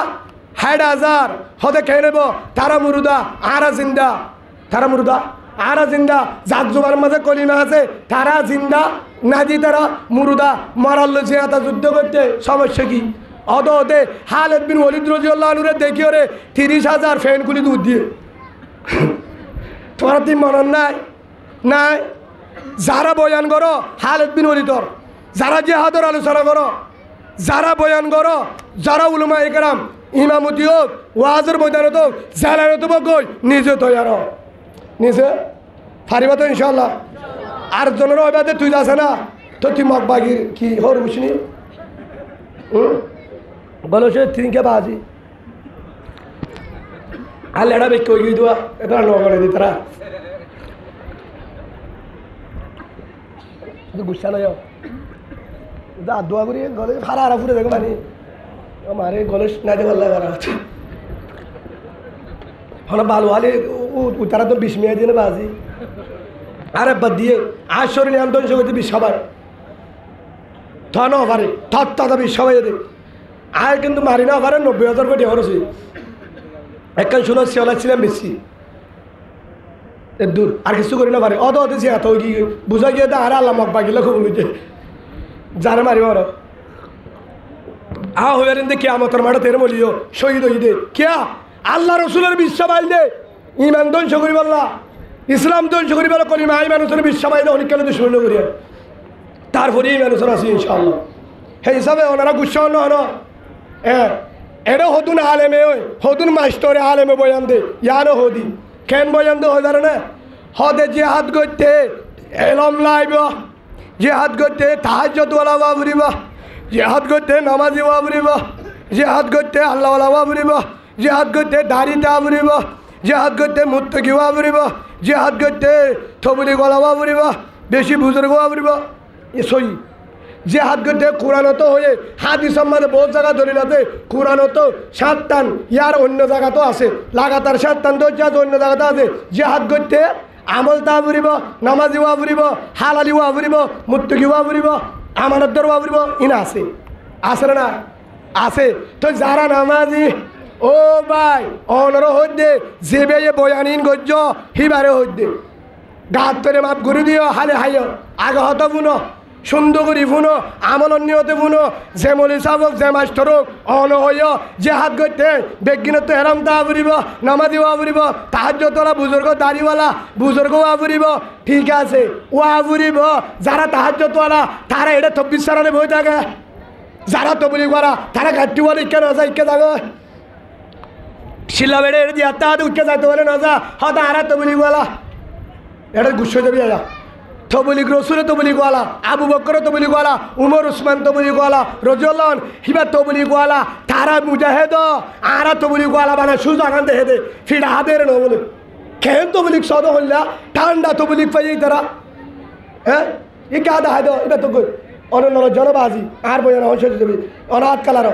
6000 হতে খেয়ে নেব তারা মুরুদা জিন্দা তারা মুরুদা জিন্দা যার জোবার মাঝে কলিমা আছে তারা জিন্দা নাজি তারা মুরুদা মারাল্লো জিয়াতা যুদ্ধ করতে সমস্যা কি হতে হালেদ বিন ওয়ালিদ রাদিয়াল্লাহু আনহু দেখিও রে 30,000 ফ্যান গুলি দুধ দিয়ে তোমার তিন মনন নাই যারা বয়ান করো হালেদ বিন ওয়ালিদর যারা জিহাদের আলোচনা করো যারা বয়ান করো যারা উলামা ইকরাম ইমামতি হোক ওয়াজের ময়দানত হোক জালানত গই নিজে তৈয়ার নিজে ফারিবা তো ইনশাল্লাহ আর জনের ওইবাদে তুই যাচ্ছে না তো তুই মগবাগির কি হর বুঝনি বলো সে তিনকে বাজি আর লেড়া বেক কই দেওয়া এটা নগরে দি তারা গুসা নয় যা দোয়া করি গলে ফারা আরা ফুরে দেখো মানে মারে গলে না দেওয়ার লাগা আছে হলো ভালো হলে তারা তো 20 মিনিট দিয়ে বাজি আরে বাদ দিয়ে আসর নিয়ে আন্দোলন সবাই দিবি সবাই থানো পারে থত্তা দাবি সবাই দেবে কিন্তু মারি না পারে 90,000 কোটি খরচ একখান শুনো শিওলা ছিলাম বেশি দূর আর কিছু করি না পারে অদে এত কি বুঝা গিয়ে আরে আল্লাহ মক বাগিলে খুব বুঝে যারা মারিব আর হইয়ার কেয়ামতের মাঠে তেরে মলিও শহীদ হই দে কেয়া আল্লাহ রসুলের বিশ্বাস পাইল দে ইমান ধ্বংস করি বললা ইসলাম ধ্বংস করি বলো কলিমা মানুষের বিশ্বাস পাইলে অনেক কেন দুশ্মন করিয়া তারপরে এই মানুষের আছে ইনশাআল্লাহ সেই হিসাবে ওনারা গুসা হন এটা হতুন আলেমে হতুন মাস্টরে আলেমে বয়ান দে ইয়ানো হদি কেন বয়ান দে হয়ে না হদে যে হাত করতে এলম লাইব যে হাত করতে তাহাজ্জুদ ওয়ালা বাবরিবা যে হাত করতে নামাজি বাবরিবা জিহাদ করতে আল্লাহওয়ালা হওয়া ফুরিব, জিহাদ করতে দাড়িটা ফুরিব, জিহাদ করতে মুত্তকি হওয়া ফুরিব, জিহাদ করতে থবুলি গলা হওয়া ফুরিব, বেশি বুজুর্গ হওয়া ফুরিব। এ সই জিহাদ করতে কোরআনত হয়ে হাদিস সম্মানে বহুত জায়গা দলিল আছে। কোরআনত 7টান, ইয়ার অন্য জায়গা তো আছে, লাগাতার 7টান তো অন্য জায়গাতে আছে। জিহাদ করতে আমল তা ফুরিব, নামাজি হওয়া ফুরিব, হালালি হওয়া ফুরিব, মুত্তকি হওয়া ফুরিব, আমানতদার হওয়া ফুরিব। ইনা আছে, আছে না? আছে। তো যারা নামাজি ও ভাই অনর হইদে যে বেয়ে বয়ানিন গজ্য হিবারে হইদে গাত করে মাপ ঘুরি দিও, হালে হাইয় আগে হত বুনো সুন্দর করি ফুনো, আমল নিয়তে ফুনো, যে মলি সাবক যে মাস্টর হোক অন হইয় যে হাত করতে বেগিনত হেরাম তা ফুরিব, নামাজি ওয়া ফুরিব, তাহাজ্জুদওয়ালা বুজুর্গ দাড়িওয়ালা বুজুর্গ ওয়া ফুরিব। ঠিক আছে, ওয়া ফুরিব। যারা তাহাজ্জুদওয়ালা তারা এটা 24 সালে বই থাকে, যারা তবলিগ করা তারা গাঁটিওয়ালা ইকে না যায়, ইকে যাবে শিল্লা বেড়ে দিয়ে তাহাতে উঠে যাইতে বলে না যা হয়তো আরা তবলিগওয়ালা এটা গুচ্ছ যাবি যা তবলিগ রসুল তবলিগওয়ালা, আবু বকর তবলিগওয়ালা, উমর উসমান তবলিগওয়ালা, রজুল্লাহ হিবা তবলিগওয়ালা, তারা মুজাহেদ আরা তবলিগওয়ালা বানা সুজা খান দেখে দে ফিরা হাতের ন বলে খেন তবলিগ সদ হল্লা ঠান্ডা তবলিগ পাই তারা। হ্যাঁ ই কা দেখা দো এটা তো অনন্য জনবাজি আর বই না হচ্ছে দেবি অনাথ কালার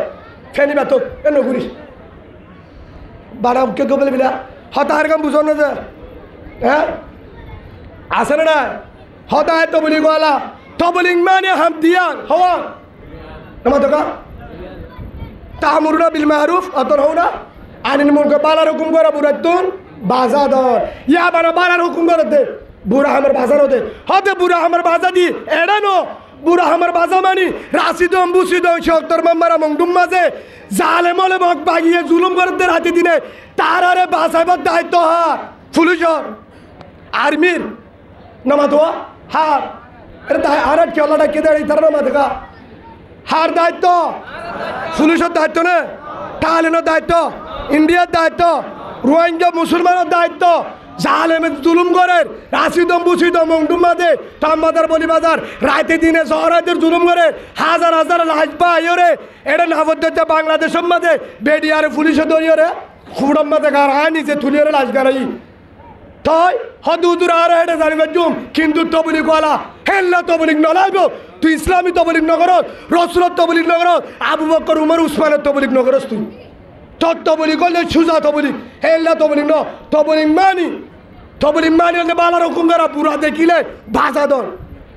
ফেনিবা তো এন ঘুরিস বানা কে কে বলে বিলা হতাহার কাম বুঝো না যে হ্যাঁ আছে না হতায় তবলিগওয়ালা তবলিগ মানে হাম দিয়ান হওয়া নামা তো কা তামুরুনা বিল মারুফ অতর হও না আনিল মুনকার বালার হুকুম করা বুরাতুন বাজাদর ইয়া বানা বালার হুকুম করে দে বুড়া আমার বাজার হতে হতে বুড়া আমার বাজা দি এড়ানো বুড়া আমার বাজা মানি রাশিদম বুসিদম সত্তর মাম্মারা মংডুম মাঝে জালে মলে মগ বাগিয়ে জুলুম করতে রাতে দিনে তার আরে বাঁচাইবার দায়িত্ব হা পুলিশর আর্মির নামা তো হার আরে আর চলাটা কে দেয় তারা নামা দেখা হার দায়িত্ব পুলিশের দায়িত্ব না টালিনের দায়িত্ব ইন্ডিয়ার দায়িত্ব রোহিঙ্গা মুসলমানের দায়িত্ব জালেমে জুলুম করে রাশিদম বুসিদম মংডুম মাঝে তামবাজার বলিবাজার রাতে দিনে শহরাদের জুলুম করে হাজার হাজার লাশ পাই রে এটা নাবদ্ধ বাংলাদেশের মাঝে বেডিয়ারে পুলিশে দরিয়ে রে খুড়ম মাঝে গাড়া নিচে তুলিয়ে লাশ গাড়াই তাই হদুদুর আর এটা জানিবে জুম কিন্তু তবলিগওয়ালা হেল্লা তবলিগ নলাইব তুই ইসলামী তবলিগ নগর রসুলত তবলিগ নগর আবু বকর উমর উসমানের তবলিগ নগরস তুই তোর তবলিগ করলে সুজা তবলিগ হেল্লা তবলিগ ন তবলিগ মানি হলে বালার হুকুম করা বুড়া দেখিলে ভাষা দন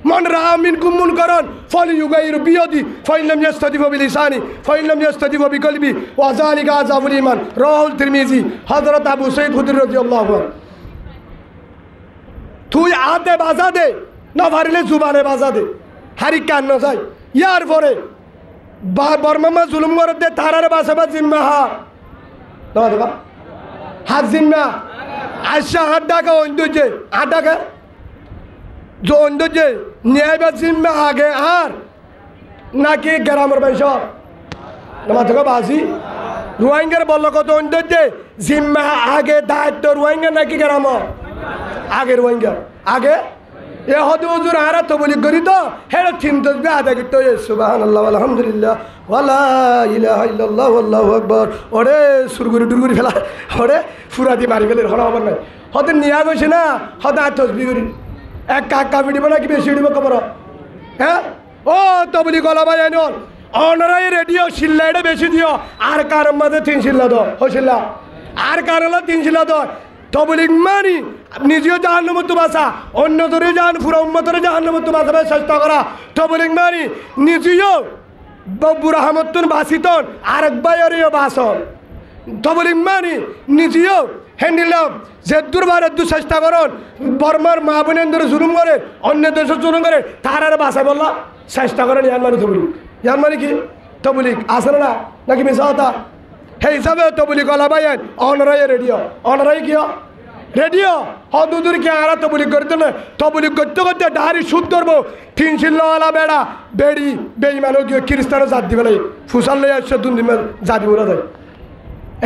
মন রামিন কুমুন করন ফল ইউগাইর বিয়দি ফাইলাম ইয়াস্তাদিব বিলিসানি ফাইলাম ইয়াস্তাদিব বিকলবি ওয়া যালিকা আযাবুল ঈমান রাহুল তিরমিজি হযরত আবু সাঈদ খুদরি রাদিয়াল্লাহু আনহু। তুই আতে বাজা দে না পারিলে জুবানে বাজা দে হারি কান না যায় ইয়ার পরে বর্মামা জুলুম করে দে তারারে বাসাবা জিম্মা হাত জিম্মা আশা হাত ডাকা অন্দুজে হাত ডাকা যে অন্দুজে ন্যায় বা জিম্মা আগে আর নাকি গ্রামের বাইশ নামা থেকে বাসি রোহিঙ্গার বলল কত অন্দুজে জিম্মা আগে দায়িত্ব রোহিঙ্গা নাকি গ্রাম আগে রোহিঙ্গা আগে এ হদু হুজুর আরা তবলিগ করি তো হেড়ে তিন তসবিহ আদায় করতে হয় সুবহানাল্লাহ আলহামদুলিল্লাহ ওয়ালা ইলাহা ইল্লাল্লাহ আল্লাহু আকবার ওরে সুরগুরি টুরগুরি ফেলা ওরে ফুরাদি মারি ফেলে হরা হবার নাই হতে নিয়া গেছে না হতে আর তসবিহ করি এক কাকা ভিডিব নাকি বেশি ভিডিব খবর হ্যাঁ ও তবলিগ গলা ভাই আইন অনরাই রেডিও শিল্লা এটা বেশি দিও আর কার মাঝে 3 শিল্লা দাও হইছিলা আর কার হলো 3 শিল্লা দাও তবলিগ মানি নিজেও জাহান্নামে বাঁচা অন্য ধরে যান পুরো উম্মতরে জাহান্নামে বাঁচাবে চেষ্টা করা তবলিগ মানি নিজেও বুড়া হামতুন বাঁচিতন আরেক বাইরেও বাঁচন তবলিগ মানি নিজেও হ্যান্ডিলাম যে দুর্বারের দু চেষ্টা করন বর্মার মা বোনের ধরে জুলুম করে অন্য দেশে জুলুম করে তার আর বাঁচাই বললা চেষ্টা করেন ইয়ান মানে তবলিগ ইয়ান মানে কি তবলিগ আসলে না নাকি মিশা হতা সেই হিসাবে তবলিগ গলা বাইন অনরাই রেডিও অনরাই কিয় রেডিও হদুদুরকে আরা তবলিগ করতে না তবলিগ করতে করতে ডাহারি সুদ ধরবো 3 শিল্লাওয়ালা বেড়া বেড়ি বেইমানও গিয়ে খ্রিস্টানও জাত দিবে নাই ফুসাল লই আসছে দুন দিন জাতি উড়া যায়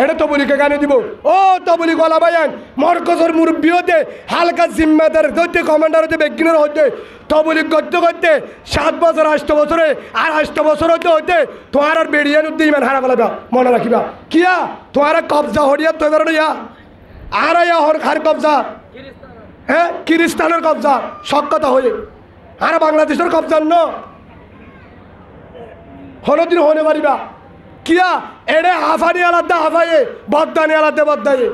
এটা তবলিকে গানে দিব ও তবলি গলা বাইয়ান মরকজের মুরব্বী হতে হালকা জিম্মাদার হতে কমান্ডার হতে বেগিনের হতে তবলি করতে করতে 7 বছর 8 বছরে আর 8 বছর হতে হতে তোমার আর বেরিয়ান উদ্দে ইমান হারা ফেলাবা মনে রাখিবা কিয়া তোমার কবজা হরিয়া তো এবার ইয়া আর ইয়া হর খার কবজা হ্যাঁ কিরিস্তানের কবজা সক্ষতা হয়ে আর বাংলাদেশের কবজা ন হলদিন হনে পারিবা কিয়া এড়ে হাফানি আলাদা হাফায়ে বদানি আলাদা বদায়ে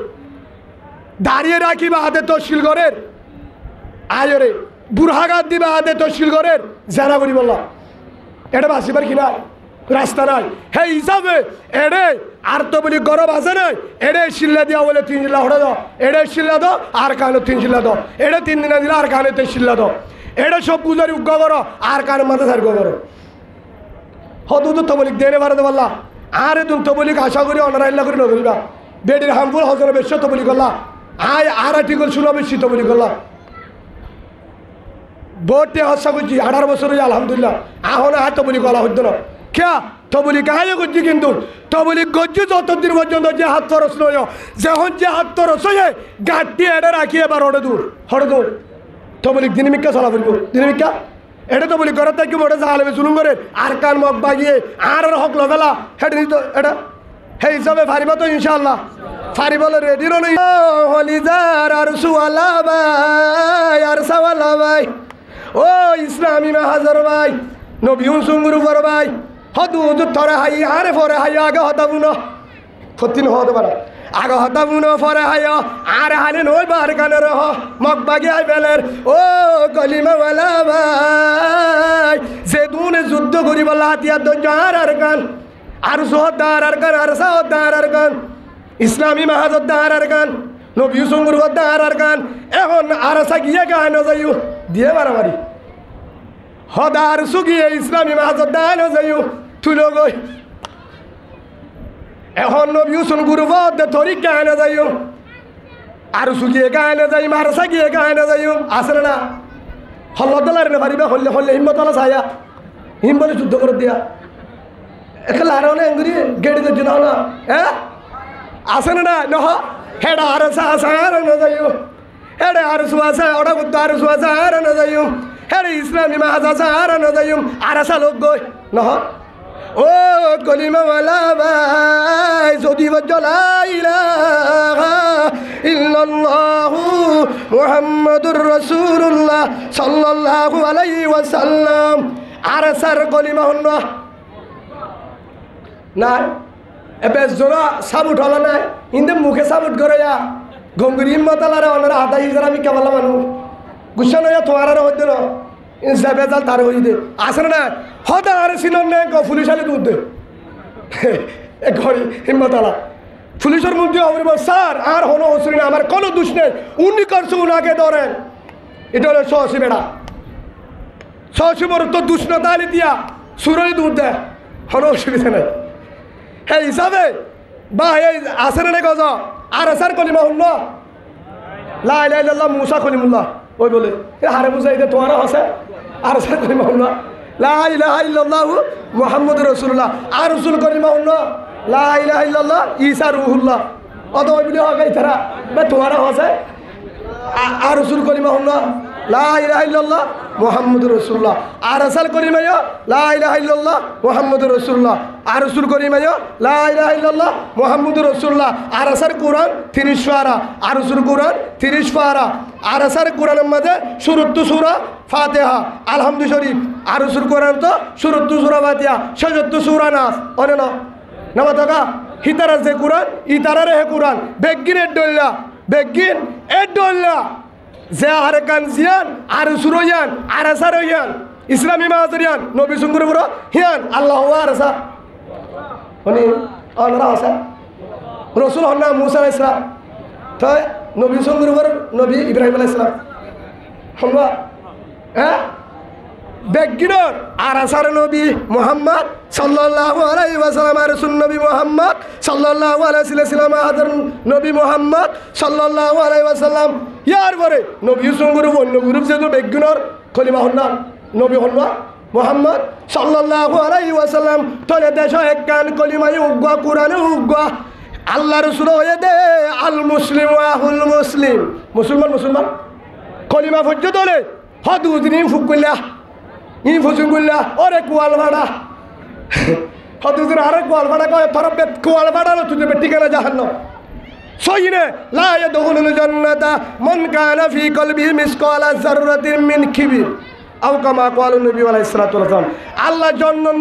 দাঁড়িয়ে রাখিবা হাতে তশকিল করের আয়রে বুড়হাঘাত দিবা হাতে তশকিল করের জানা করি বললাম এটা বাসিবার কি নাই রাস্তা নাই সেই হিসাবে এড়ে আর তো বলি গরম আছে নাই এড়ে শিল্লা দিয়া বলে 3 শিল্লা হড়ে দাও এড়ে শিল্লা দাও আর কানে 3 শিল্লা দাও এড়ে 3 দিনে দিলে আর কানে 3 শিল্লা দাও এড়ে সব গুজারি উগ্গ করো আর কানে মাথা সার্গ করো হদু তো তবলিক দেনে পারে বললা আরে তুমি তবলিক আশা করি অনারাইল্লা করে নগরিবা বেডির হামফুল হজর বেশ তবলি করলা আয় আর আর্টিকল শুনো বেশি তবলি করলা বোটে আশা করছি 18 বছর আলহামদুলিল্লাহ এখন আর তবলি করা হতো না কে তবলি কাজে করছি কিন্তু তবলি করছি যতদিন পর্যন্ত যে হাত খরচ নয় যখন যে হাত খরচ হয়ে গাঁটটি এটা রাখি এবার হড়ে দূর তবলিক দিনমিকা চলা ফেলবো দিনমিকা এটা তো বলি ঘর থেকে মোটে জাহালে চুলুম করে আর কান মগ বাগিয়ে আর হক লবেলা হেঁটে নিত এটা সেই হিসাবে ফারিব তো ইনশাল্লাহ ফারিবলে রেডি রই হলিজার আর সুয়ালা ভাই আর সাওয়ালা ভাই ও ইসলামী মাহাজর ভাই নবীন সুঙ্গুরু বড় ভাই হদু হদু থরে হাই আরে ফরে হাই আগে হতাবু না ফতিন হতে পারে আগে হতাবু না ফরে হাই আর হালে নই বার কানে রহ মগ বাগি আই বেলের ও কলিমাওয়ালা ভাই যে দুনে যুদ্ধ করিব লাতিয়ার দরজার আর গান আর সোহদার আর গান আর সাহদার আর গান ইসলামী মাহাজদার আর গান নবী সুঙ্গুরদার আর গান এখন আর সাগিয়ে গান যাইও দিয়ে বাড়াবাড়ি হদার সুগিয়ে ইসলামী মাহাজদার যাইও তুলো গই এখন নবী সুঙ্গুরদ ধরি গান যাইও আর সুগিয়ে গান যাই মার সাগিয়ে গান যাইও আসলে না হল্লদলার না পারিবা হল্লে হল্লে হিম্মতলা ছায়া হিম্মলে যুদ্ধ করে দিয়া একলা আর না এঙ্গুরি গেড়ি করছি না না হ্যাঁ আসে না নহ হেডা আর সার না যাইও হেডে আর সুয়াসা ওটা করতে আর সুয়াসা আর না যাইও হেডে ইসলামী মাহাজা আর না যাইও আর আসা লোক গই নহ ও কলিমাওয়ালা ভাই যদি বজ্জলা ইলাহা ইল্লাল্লাহু মুহাম্মাদুর রাসূলুল্লাহ সাল্লাল্লাহু আলাইহি ওয়াসাল্লাম আর সার কলিমা হন না এবে জোরা সাবুট হলো না ইন্দে মুখে সাবুট করে যা গঙ্গুরি হিম্মতালারে ওনারা আদা ইজার আমি কেবল মানুষ গুসা নয়া তোমার হইতে না যাবে যাল তার হই দে আসলে না হদা আর সিনন নে পুলিশালি দুধ দে এ ঘরে হিম্মতালা পুলিশের মধ্যে অবরিব স্যার আর হলো হসরিনা আমার কোনো দোষ নেই উনি করছে উনাকে ধরেন এটা হলো সহসী বেড়া সহসী বড় তো দুষ্ণতা আলি দিয়া সুরই দুধ দেয় কোনো অসুবিধা নেই সেই হিসাবে বা এই আসে না গজ আর আসার কলিমা হল লা ইলাহা ইল্লাল্লাহ মুসা কলিমুল্লাহ ওই বলে হারে মুসা এটা তোমারও আছে আর আসার কলিমা হল লা ইলাহা ইল্লাল্লাহু মুহাম্মাদুর রাসূলুল্লাহ আর রাসূল কলিমা হল লা ইলাহা ইল্লাল্লাহ ঈসা রূহুল্লাহ অত ওই বলে হবে তারা বা তোমারও আছে আর রাসূল কলিমা হল লা ইলাহা ইল্লাল্লাহ মুহাম্মাদুর রাসূলুল্লাহ আর রাসূল কলিমা লা ইলাহা ইল্লাল্লাহ মুহাম্মাদুর রাসূলুল্লাহ আর রাসূল কলিমা লা ইলাহা ইল্লাল্লাহ মুহাম্মাদুর রাসূলুল্লাহ আর আসার কোরআন 30 পারা আর রাসূল কোরআন 30 পারা আর আসার কোরআনের মধ্যে শুরুত সূরা ফাতিহা আলহামদু শরীফ আর রাসূল কোরআন তো শুরুত সূরা ফাতিহা সজত সূরা নাস অনে না নামাতাকা হিতারা যে কোরআন ইতারারে হে কোরআন বেগিন এডল্লা বেগিন এডল্লা যে আর কান জিয়ান আর সুরয়ান আর আসারয়ান ইসলামী মাহাজরিয়ান নবী সুঙ্গুর বড় হিয়ান আল্লাহ আর আসা উনি আল্লাহ আসা রসুল হন্না মুসা আলাইহিস সালাম তো নবী সুঙ্গুর বড় নবী ইব্রাহিম আলাইহিস সালাম হল্লা হ্যাঁ বেগিনর আর আসার নবী মুহাম্মদ সাল্লাল্লাহু আলাইহি ওয়াসাল্লাম আর রাসূল নবী মুহাম্মদ সাল্লাল্লাহু আলাইহি ওয়াসাল্লাম আদর নবী মুহাম্মদ সাল্লাল্লাহু আলাইহি ওয়াসাল্লাম ইয়ার পরে নবী সঙ্গুর অন্য গ্রুপ যেহেতু বেগিনর খলিমা হন না নবী হন না মুহাম্মদ সাল্লাল্লাহু আলাইহি ওয়াসাল্লাম তোলে দেশ এক কান কলিমায় উগ্গা কোরআনে উগ্গা আল্লাহ রসুল হয়ে দে আল মুসলিম আহুল মুসলিম, মুসলমান মুসলমান কলিমা পর্যন্ত হলে হদুদিন ইম ফুক করলা ইম ফুসুন করলা ওরে কুয়াল ভাড়া হদুদিন আরে কুয়াল ভাড়া কয় তোর কুয়াল ভাড়া তুই ঠিকানা জাহান্ন সহিনে লা ইয়াদখুলুল জান্নাতা মান কানা ফি কলবিহি মিসকালা যাররাতিন মিন কিবির আও কামা ক্বালা নবী আলাইহিস সালাতু ওয়াস সালাম। আল্লাহ জন্নত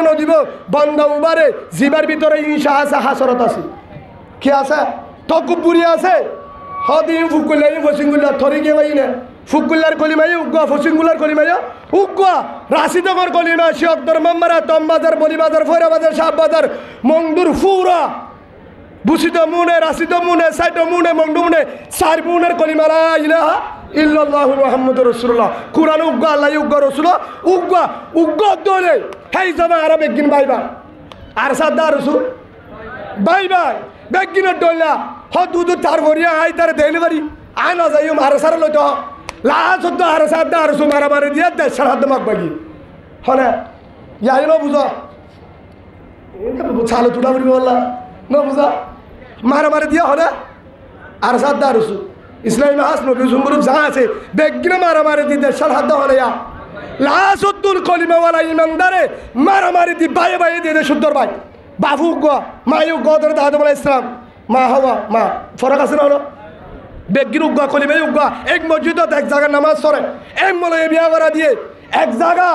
নদিব বান্দা উবারে জিবার ভিতরে ঈশা আছে, হাসরত আছে, কি আছে তকব্বুরি আছে। হদিম ফুকুল্লাই ফসিঙ্গুল্লা থরি কে বাইনে ফুকুল্লার কলিমাই উগ্গা ফসিঙ্গুলার কলিমাই উগ্গা রাশিদগর কলিমা শিয়কদর মাম্মারা তমবাজার বলিবাজার ফয়রাবাজার শাহবাজার মংদুর ফুরা বুসিদ মুনে রাশিদ মুনে সাইদ মুনে মংদু মুনে চার মুনের কলিমা লা ইলাহা ইল্লাল্লাহু মুহাম্মাদুর রাসূলুল্লাহ। কুরআন উগ্গা আল্লাহ উগ্গা রাসূল উগ্গা দলে হেই জামা আরবে গিন বাইবা আর সাদা রাসূল বাই বেগিন ডলা হদুদু তার ভরিয়া আই তার ডেলিভারি আই না যাইও মারসার লইতো লাশ তো আর সাদা রাসূল মারামারি দিয়া দেশর হাত মাক বাগি হনে ইয়াই না বুঝা এটা চালু তুড়া বলি বললা না বুঝা মারামারি দিয়া হনে আর সাদা রাসূল ইসলামী হাস নবী সুমরুব যা আছে বেগিন মারামারি দি দেশর হাত হলে ইয়া লাশুদ্দুল কলিমাওয়ালা ইমানদারে মারামারি দি বাইয়ে দিয়ে সুন্দর ভাই বাবু গো মায়ু গদর আদম আলাইহিস সালাম মা হওয়া মা ফরক আছে না হলো বেগির উগ্গা কলিমাই উগ্গা এক মসজিদত এক জায়গা নামাজ পড়ে এক মলে বিয়া করা দিয়ে এক জায়গা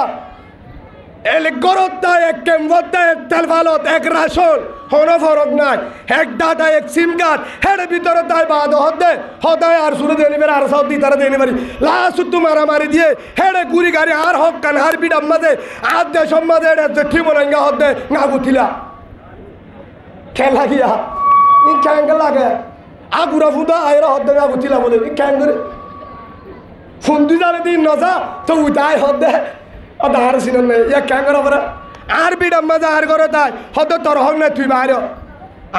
এল গরত এক কেমবত এক তেলফালত এক রাসন হনো ফরক নাই এক দাদা এক সিম কার্ড হেড ভিতরে তাই বাদ হদে হদায় আর শুরু ডেলিভারি আর সৌদি তারা ডেলিভারি লাস্ট মারামারি দিয়ে হেডে গুড়ি গাড়ি আর হক কান হার বিড আমাদে আর দে সম্মাদে ঠিক মনাঙ্গা হদে নাগুতিলা খেলা গিয়া ই ক্যাঙ্গ লাগে আগুরা ফুদা আয়রা হদে নাগুতিলা বলে ই ক্যাঙ্গ রে ফুন্দি জানে দিন নজা তো উঠাই হদে আর সিনেন নেই ইয়া ক্যাঙ্গর পরে আর বিড আমাদে আর করে তাই হদে তোর হক নাই তুই বাইর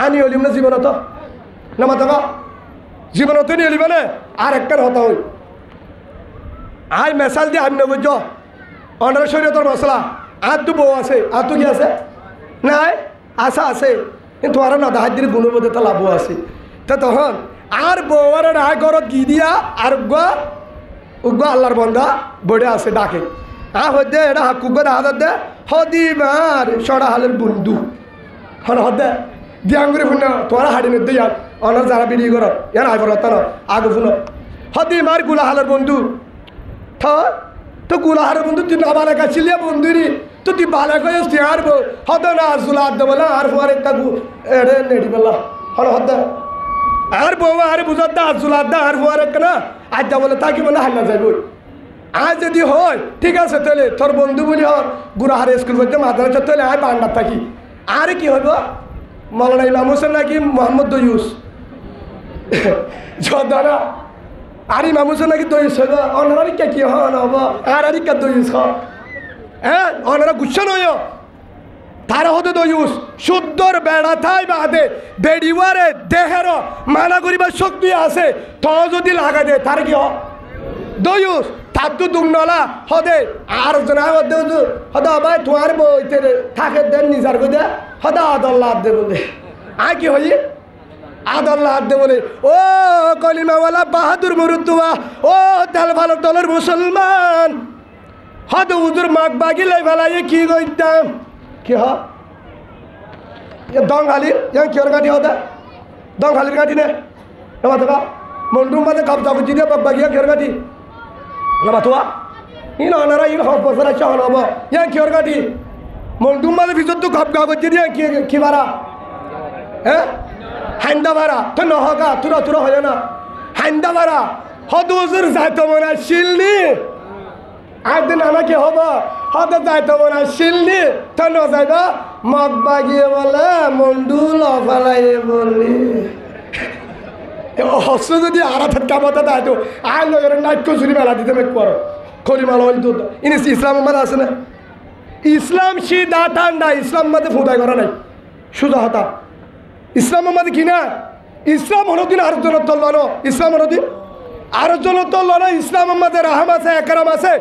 আনি হলিম না জীবনত না মাতা জীবনত নিয়ে হলিব না আর একটা হতা হই আই মেসাল দিয়ে আমি বুঝছ অনার শরীয়তর মশলা আর তো বউ আছে আর তো কি আছে নাই আশা আছে কিন্তু আর না দাহার দিন গুণের মধ্যে তো লাভও আছে তা তখন আর বউ আর রায় ঘরত গি দিয়া আর উগ্গা আল্লাহর বন্ধা বড়ে আছে ডাকে হদে এটা হাকুগ্গা দেখা দে হদিবার সরা হালের বন্ধু হন হদে দিয়াঙ্গুরি ফুন তোমার হাড়ি নিতে ইয়ার অনার যারা বিড়ি কর ইয়ার আইবর তার আগে ফুন হদিমার গুলা হালের বন্ধু তো গুলাহারের বন্ধু তুই না বালা কাছিলিয়া বন্ধুরি তো তুই বালা কয়ে আর হদ না আর জুলা আদ বলা আর ফুয়ার একটা এড়ে নেড়ি বলা হল হদ আর বউ আর বুঝার দা আর জুলা দা আর ফুয়ার একটা না আজ যা বলে তাকে বলে হান্না যাইব আজ যদি হয় ঠিক আছে তাহলে তোর বন্ধু বলি হর গুলাহারে স্কুল করতে মাদ্রাসা তাহলে আয় বান্ডার থাকি আর কি হইব মৌলানা ইমাম হোসেন নাকি মোহাম্মদ দয়ুস যদারা আর ইমাম হোসেন নাকি দয়ুস হইব অনারা কি হন হব আর কা দয়ুস হ্যাঁ অনারা গুচ্ছ নয় তারা হতে দয়ুস শুদ্ধর বেড়া থাই বাদে বেড়িওয়ারে দেহের মানা করিবার শক্তি আছে তো যদি লাগা দে তার কি দয়ুস তার তো দুমনলা হদে আর জনা হদে হদা ভাই তোমার বইতে থাকে দেন নিজার করে হদা আদল্লাহ দে বলে আর কি হই আদল্লাহ দে বলে ও কলিমাওয়ালা বাহাদুর মুরুদ্দুয়া ও তেল ভালো দলের মুসলমান হদ হুজুর মাগ বাগিলে ফেলাই কি কইতাম কি হ দংহালি ইয়াং কিয়র গাড়ি হদা দংহালির গাড়ি নে নবা তো মন্ডুম মাঝে কবজা বুঝি দিয়ে বাগ বাগিয়া কিয়র গাড়ি নবা তো ই ননারা ই হব বছর আছে হব ইয়াং কিয়র গাড়ি মন্ডুম মাঝে ভিতর তো কবজা বুঝি দিয়ে কি বারা হ্যাঁ হান্দা বারা তো নহগা তুরা হয় না হান্দা বারা হদ হুজুর যাইতো মনে শিলনি একদিন আমাকে হব হতে যাইতো মনে শিলনি তো ন যাইবা মগ বাগিয়ে বলে মন্ডুল অফালাই বলি হস্ত যদি আরাথাত কামাতে দায়তো আর নগর নাট্য চুরি মেলা দিতে মেক পর খলিমাল হইল দুধ ইনিস ইসলাম মাঝে আছে না ইসলাম সিধা ঠান্ডা ইসলাম মাঝে ফুদাই করা নাই সুজা হতা ইসলাম মাঝে কি না ইসলাম হনদিন আর জনের তল্লানো ইসলাম হনদিন আর জনের তল্লানো ইসলাম মাঝে রাহাম আছে একরাম আছে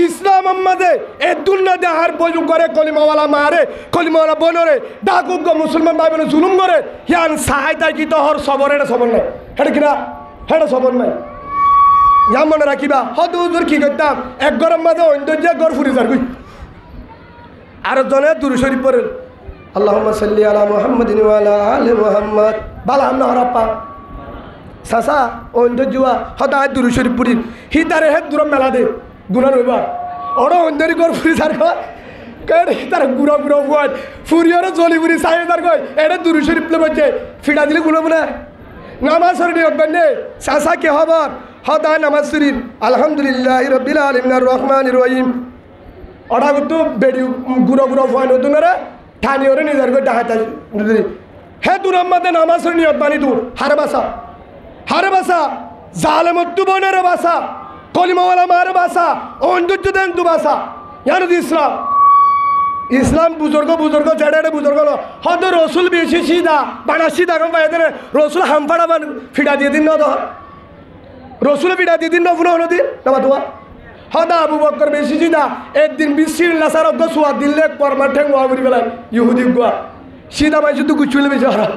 ইসলাম মাঝে এ দুনিয়াতে আর বজু করে কলিমাওয়ালা মারে কলিমাওয়ালা বনরে ডাকুক মুসলমান ভাই বোন জুলুম করে ইয়ান সাহায্য কি তো হর সবর এটা সবর নাই হেটা কিনা হেটা সবর নাই ইয়া মনে রাখিবা হদ হুজুর কি করতাম এক গরম মাঝে অন্তর্য গড় ফুরি যার আর জনে দুরূদ শরীফ পড়েন আল্লাহুম্মা সাল্লি আলা মুহাম্মাদিন ওয়া আলা আলি মুহাম্মাদ বালা আমনা হরাপ্পা সাসা অন্তর্যুয়া হদায় দুরূদ শরীফ পড়ি হিতারে হে দূর মেলা দে গুণা রইবা ওরা অন্তরি গড় ফুরি যার কয় তার গুড়া গুড়া ফুয়ান ফুরিয়ারে জলি ফুরি চাই তার কয় এটা দুরূদ শরীফ লে বলছে ফিটা দিলে গুলো না নামাজ শরীফ হবেন সাসা কে খবর হদায় নামাজ শরীফ আলহামদুলিল্লাহি রাব্বিল আলামিন আর রহমানির রহিম ওটা কিন্তু বেডি গুঁড়ো গুঁড়ো ফুয়ান হতো না ঠানি ওরে নিজের করে ডাহাতা হে তোর আমাদের নামাজ নিয়ত বানি তোর হারে বাসা জালেমত্তু বনের বাসা কলিমাওয়ালা মার বাসা অন্দুজ্য দেন তু বাসা জানো ইসলাম বুজুর্গ জেডে বুজুর্গ হয়তো রসুল বেশি সিধা বানা সিধা কম পাই দেন রসুল হামফাড়া বান ফিটা দিয়ে দিন না তো রসুল ফিটা দিয়ে দিন না ফুলো হলো দিন না তোমা হদা আবু বকর বেশি সিধা একদিন বিশ্বির লাসার অজ্ঞ সোয়া দিল্লে পরমার ঠেং ওয়া করি বেলায় ইহুদি গোয়া সিধা ভাই শুধু গুচুলে বেশি হারা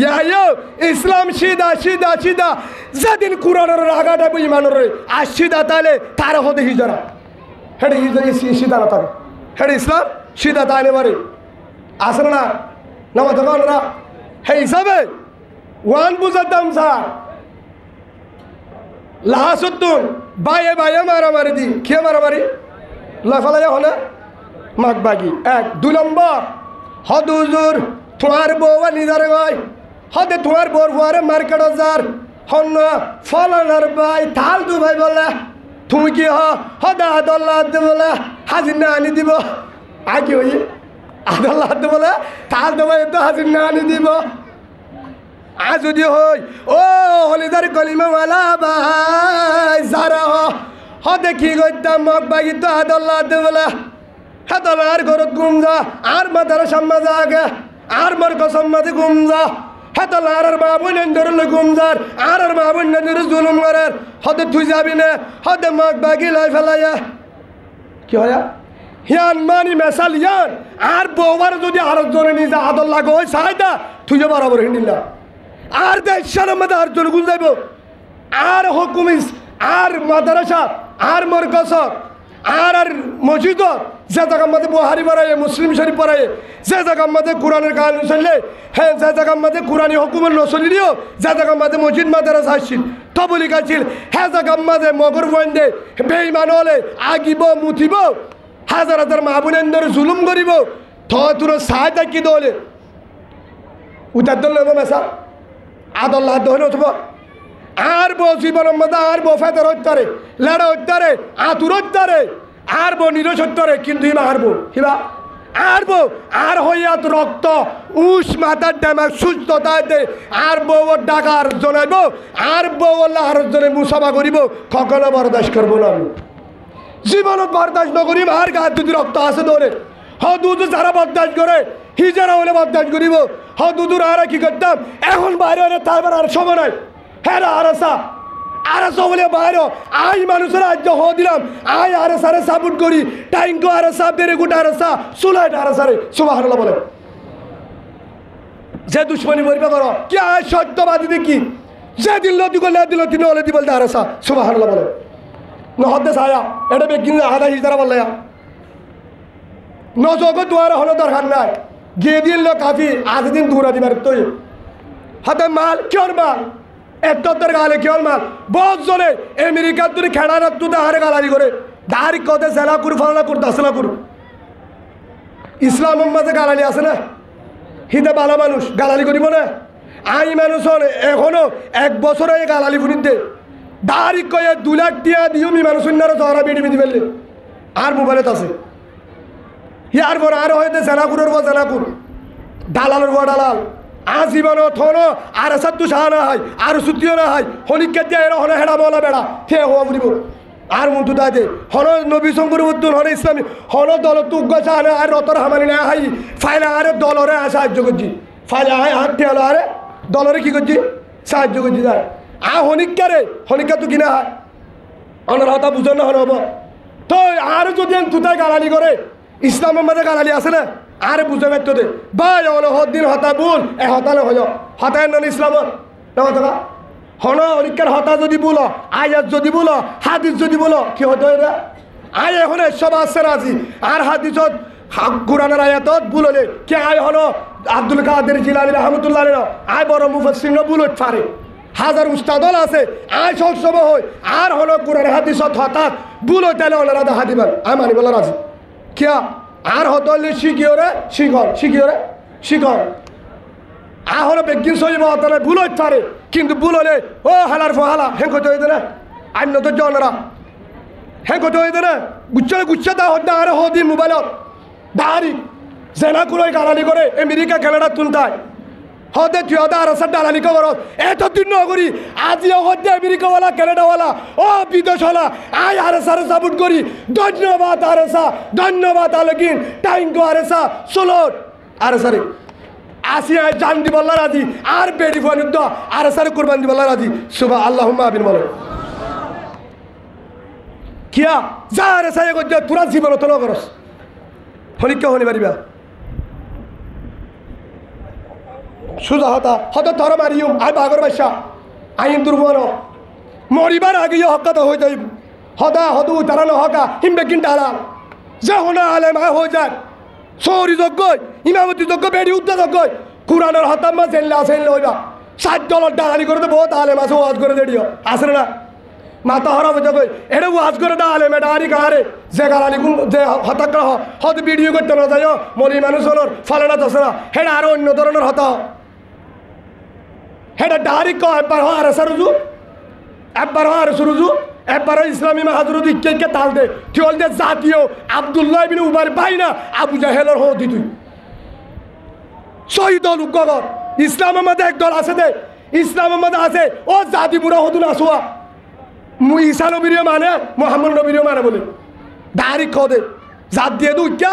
ইয়া ইসলাম সিধা সিধা সিধা যেদিন কুরআনের রাগাটা বুঝি মানুষ আর সিধা তাহলে তার হতে হিজরা হেডে সিধা না থাকে হেডে ইসলাম সিধা তাহলে বারে আসলে না নামা দোকানরা হে হিসাবে ওয়ান বুঝার দাম স্যার লাহাসুদ্দুন বাইয়ে বাইয়ে মারামারি দি কে মারামারি লাফালাইয়া হলে মাঘ বাগি এক 2 নম্বর হদ হুজুর তোমার বউয়া নিজার গয় হদে তোমার বউর ফুয়ারে মার্কেট যার হন ফলানার ভাই থাল দু ভাই বলে তুমি কি হদা আদল্লাহ বলে হাজির না আনি দিব আগে ওই আদল্লাহ বলে থাল দু ভাই তো হাজির না আনি দিব আজ যদি হই ও হলিদার কলিমাওয়ালা ভাই যারা হদে কি করতাম মগ বাগি তো আদল্লাহ বলে হেতলার ঘরত ঘুম যা আর মাথার সাম্মা যা আগে আর মোর কসম মাঝে ঘুম যা হেতলার মা বোন ধরলে ঘুম যার আর মা বোন ধরে জুলুম করার হদে তুই যাবি না হদে মগ বাগি লাই ফেলাইয়া কি হয় হিয়ান মানি মেসাল ইয়ান আর বউবার যদি আর জনে নিজে আদল্লাহ গো সাইদা তুই বরাবর হিন্দিলা আর দেশের মধ্যে আর জন গুল যাইব আর হুকুমিস আর মাদ্রাসা আর মরকজ আর মসজিদ যে জায়গার মধ্যে বুহারি পড়ায় মুসলিম শরীফ পড়ায় যে জায়গার মধ্যে কোরআনের কাহিনী চললে হ্যাঁ যে জায়গার মধ্যে কোরআনী হুকুমের নচলিও যে জায়গার মধ্যে মসজিদ মাদ্রাসা আসছিল তবলিক আছিল হ্যাঁ জায়গার মধ্যে মগর বন্ধে বেইমান হলে আগিব মুঠিব হাজার হাজার মাহবুনের ধরে জুলুম করিব তোর সাহায্য কি দলে উঠার দল লইব মেসা আদল্লাহ দহলে উঠব আর বো জীবনের মধ্যে আর বো ফেদার হত্যারে লেড়া হত্যারে আতুর হত্যারে আর বো নিরস হত্যারে কিন্তু হিবা হারবো হিবা আরবো আর হইয়া রক্ত উস মাথার ড্যামাক সুস্থতাতে আর বউ ডাকার জনাইব আর বউ আল্লাহর জনে মুসাফা করিব কখনো বরদাস্ত করবো না আমি জীবনত বরদাস্ত নকরিম আর গাছ যদি রক্ত আছে ধরে হদুদু যারা বরদাস্ত করে হিজারা হলে বরদাস্ত করিব হদুদুর আর কি করতাম এখন বাইরে হলে তারপর আর সময় নাই হ্যাঁ আরসা আরসা বলে বাইরে আই মানুষের আজ হ দিলাম আই আরসারে সাপোর্ট করি টাইঙ্কো আরসা বেড়ে গুটা আরসা সুলাইট আরসারে সুবহানাল্লাহ বলে যে দুশ্মনী বলবে করো কি আয় সত্যবাদী দেখি যে দিল দিগো না দিল তিনি হলে দি বলতে আরসা সুবহানাল্লাহ বলে নহদ্দেশ আয়া এটা বেকিন আধা হিজারা বললে নজগো দুয়ারে হলো দরকার নাই গিয়ে দিল কাফি আজ দিন দূরা দিবার তুই হাতে মাল কিয়র মাল এত্তর গালে কিয়র মাল বহুত জনে আমেরিকার তুই খেড়া রাখতো হারে গালারি করে দাঁড়ি কদে জেলা করু ফালা করু দাসলা করু ইসলাম মাঝে গালালি আছে না হিদে বালা মানুষ গালালি করিব না আই মানুষ এখনো 1 বছর হয়ে গালালি ফুনিতে দাঁড়ি কয়ে 2 লাখ টিয়া দিও মি মানুষ জহরা বেড়ি বেঁধে ফেললে আর মোবাইলত আছে ইয়ার পর আর হয়তো জেনাকুরের বো জেনাকুর দালালের বো দালাল আজীবন থনো আর সাতু সাহা না হয় আর সুতিও না হয় হলিকে দিয়ে এর হনে হেড়া বলা বেড়া থে হওয়া বুড়িব আর মন্তু দাদে হন নবী শঙ্কর উদ্দুন হন ইসলামী হন দল তুগ্গ চাহানে আর রতর হামানি না হাই ফাইলা আরে দলরে সাহায্য করছি ফাইলা হাই হাত ঠেলো আরে দলরে কি করছি সাহায্য করছি তার হনিকারে হনিকা তো কিনা হয় অনর হতা বুঝন না হন হব তো আর যদি তুতায় গালালি করে ইসলামের মধ্যে গালালি আছে না আর বুঝে পারতো দে ভাই হলো হদিন হতা ভুল এ হতা না হইল হতায় নন ইসলামত না হন অলিকার হতা যদি বলো আয়াত যদি বলো হাদিস যদি বলো কি হতো এটা আয় এখন সব আসছে রাজি আর হাদিসত কোরআনের আয়াতত বুললে কে আয় হলো আব্দুল কাদের জিলানী রহমতুল্লাহ আয় বড় মুফাসসির বুলট পারে হাজার উস্তাদল আছে আয় সবসময় হয় আর হলো কোরআন হাদিসত হঠাৎ বুলো তাহলে ওনারা হাদিবেন আমি মানি বলা রাজি কিয়া আর হতো শিখিওরে শিখর আহরে বেগিন সইব হতলে বুলট পারে কিন্তু বুললে ও হালার ফহালা হেন কত হইতে না আইন তো জনরা হেন কত হইতে না গুচ্ছা দা হদ্দা আর হদি মোবাইলত দাঁড়ি জেনা কুড়াই গালালি করে আমেরিকা কানাডা তুলতায় হদে তুই হদা আর সার ডালালি খবর এত দিন নগরী আজিও হদে আমেরিকাওয়ালা কানাডাওয়ালা ও বিদেশওয়ালা আয় আর সারে সাপোর্ট করি ধন্যবাদ আরেসা ধন্যবাদ আলকিন টাইঙ্কো আরেসা সোলট আরে সারে আসিয়ায় জান দিবল্লা রাজি আর বেড়ি ফোনুদ্দ আর সারে কুরবান দিবল্লা রাজি সুবহান আল্লাহুম্মা আমিন বলো কিয়া যা আরে সারে গজ্জ পুরা জীবন তো নগরস হলিকা হনি পারিবা সুজা হতা তর মারিও আই বাগর বাসা আইন দুর্বল মরিবার আগে হকাত হয়ে যাই হদা হদু তারা হকা হিমবে কিনটা হালাল যে হনা আলেম হয়ে যায় সৌরি যজ্ঞ ইমামতি যজ্ঞ বেড়ি উদ্দা যজ্ঞ কোরআনের হতাম্মা জেনলে আসেন লইবা $60 ডালালি করে তো বহুত আলেম আছে ওয়াজ করে দেড়িও আসে না মাথা হরা বোঝা কই এটা ওয়াজ করে দা আলেম এটা আরি কারে যে গালালি যে হতাগ্রহ হত ভিডিও করতে না যায় মলি মানুষ হলোর ফলে না দশরা হেটা আরো অন্য ধরনের হতা হেটা ডারি ক একবার হ আর সরুজু একবার হ আর সরুজু একবার ইসলামী মাহাজরুদ ইকে তাল দে টিওল দে জাতীয় আব্দুল্লাহ ইবনে উবার বাইনা আবু জাহেলের হদি তুই শহীদ দল উগ্গর ইসলামের মধ্যে এক দল আছে দে ইসলামের মধ্যে আছে ও জাতি বুড়া হদুন আসুয়া ঈসা নবীর মানে মোহাম্মদ নবীর মানে বলে ডাইরেক্ট খদে জাত দিয়ে দুইটা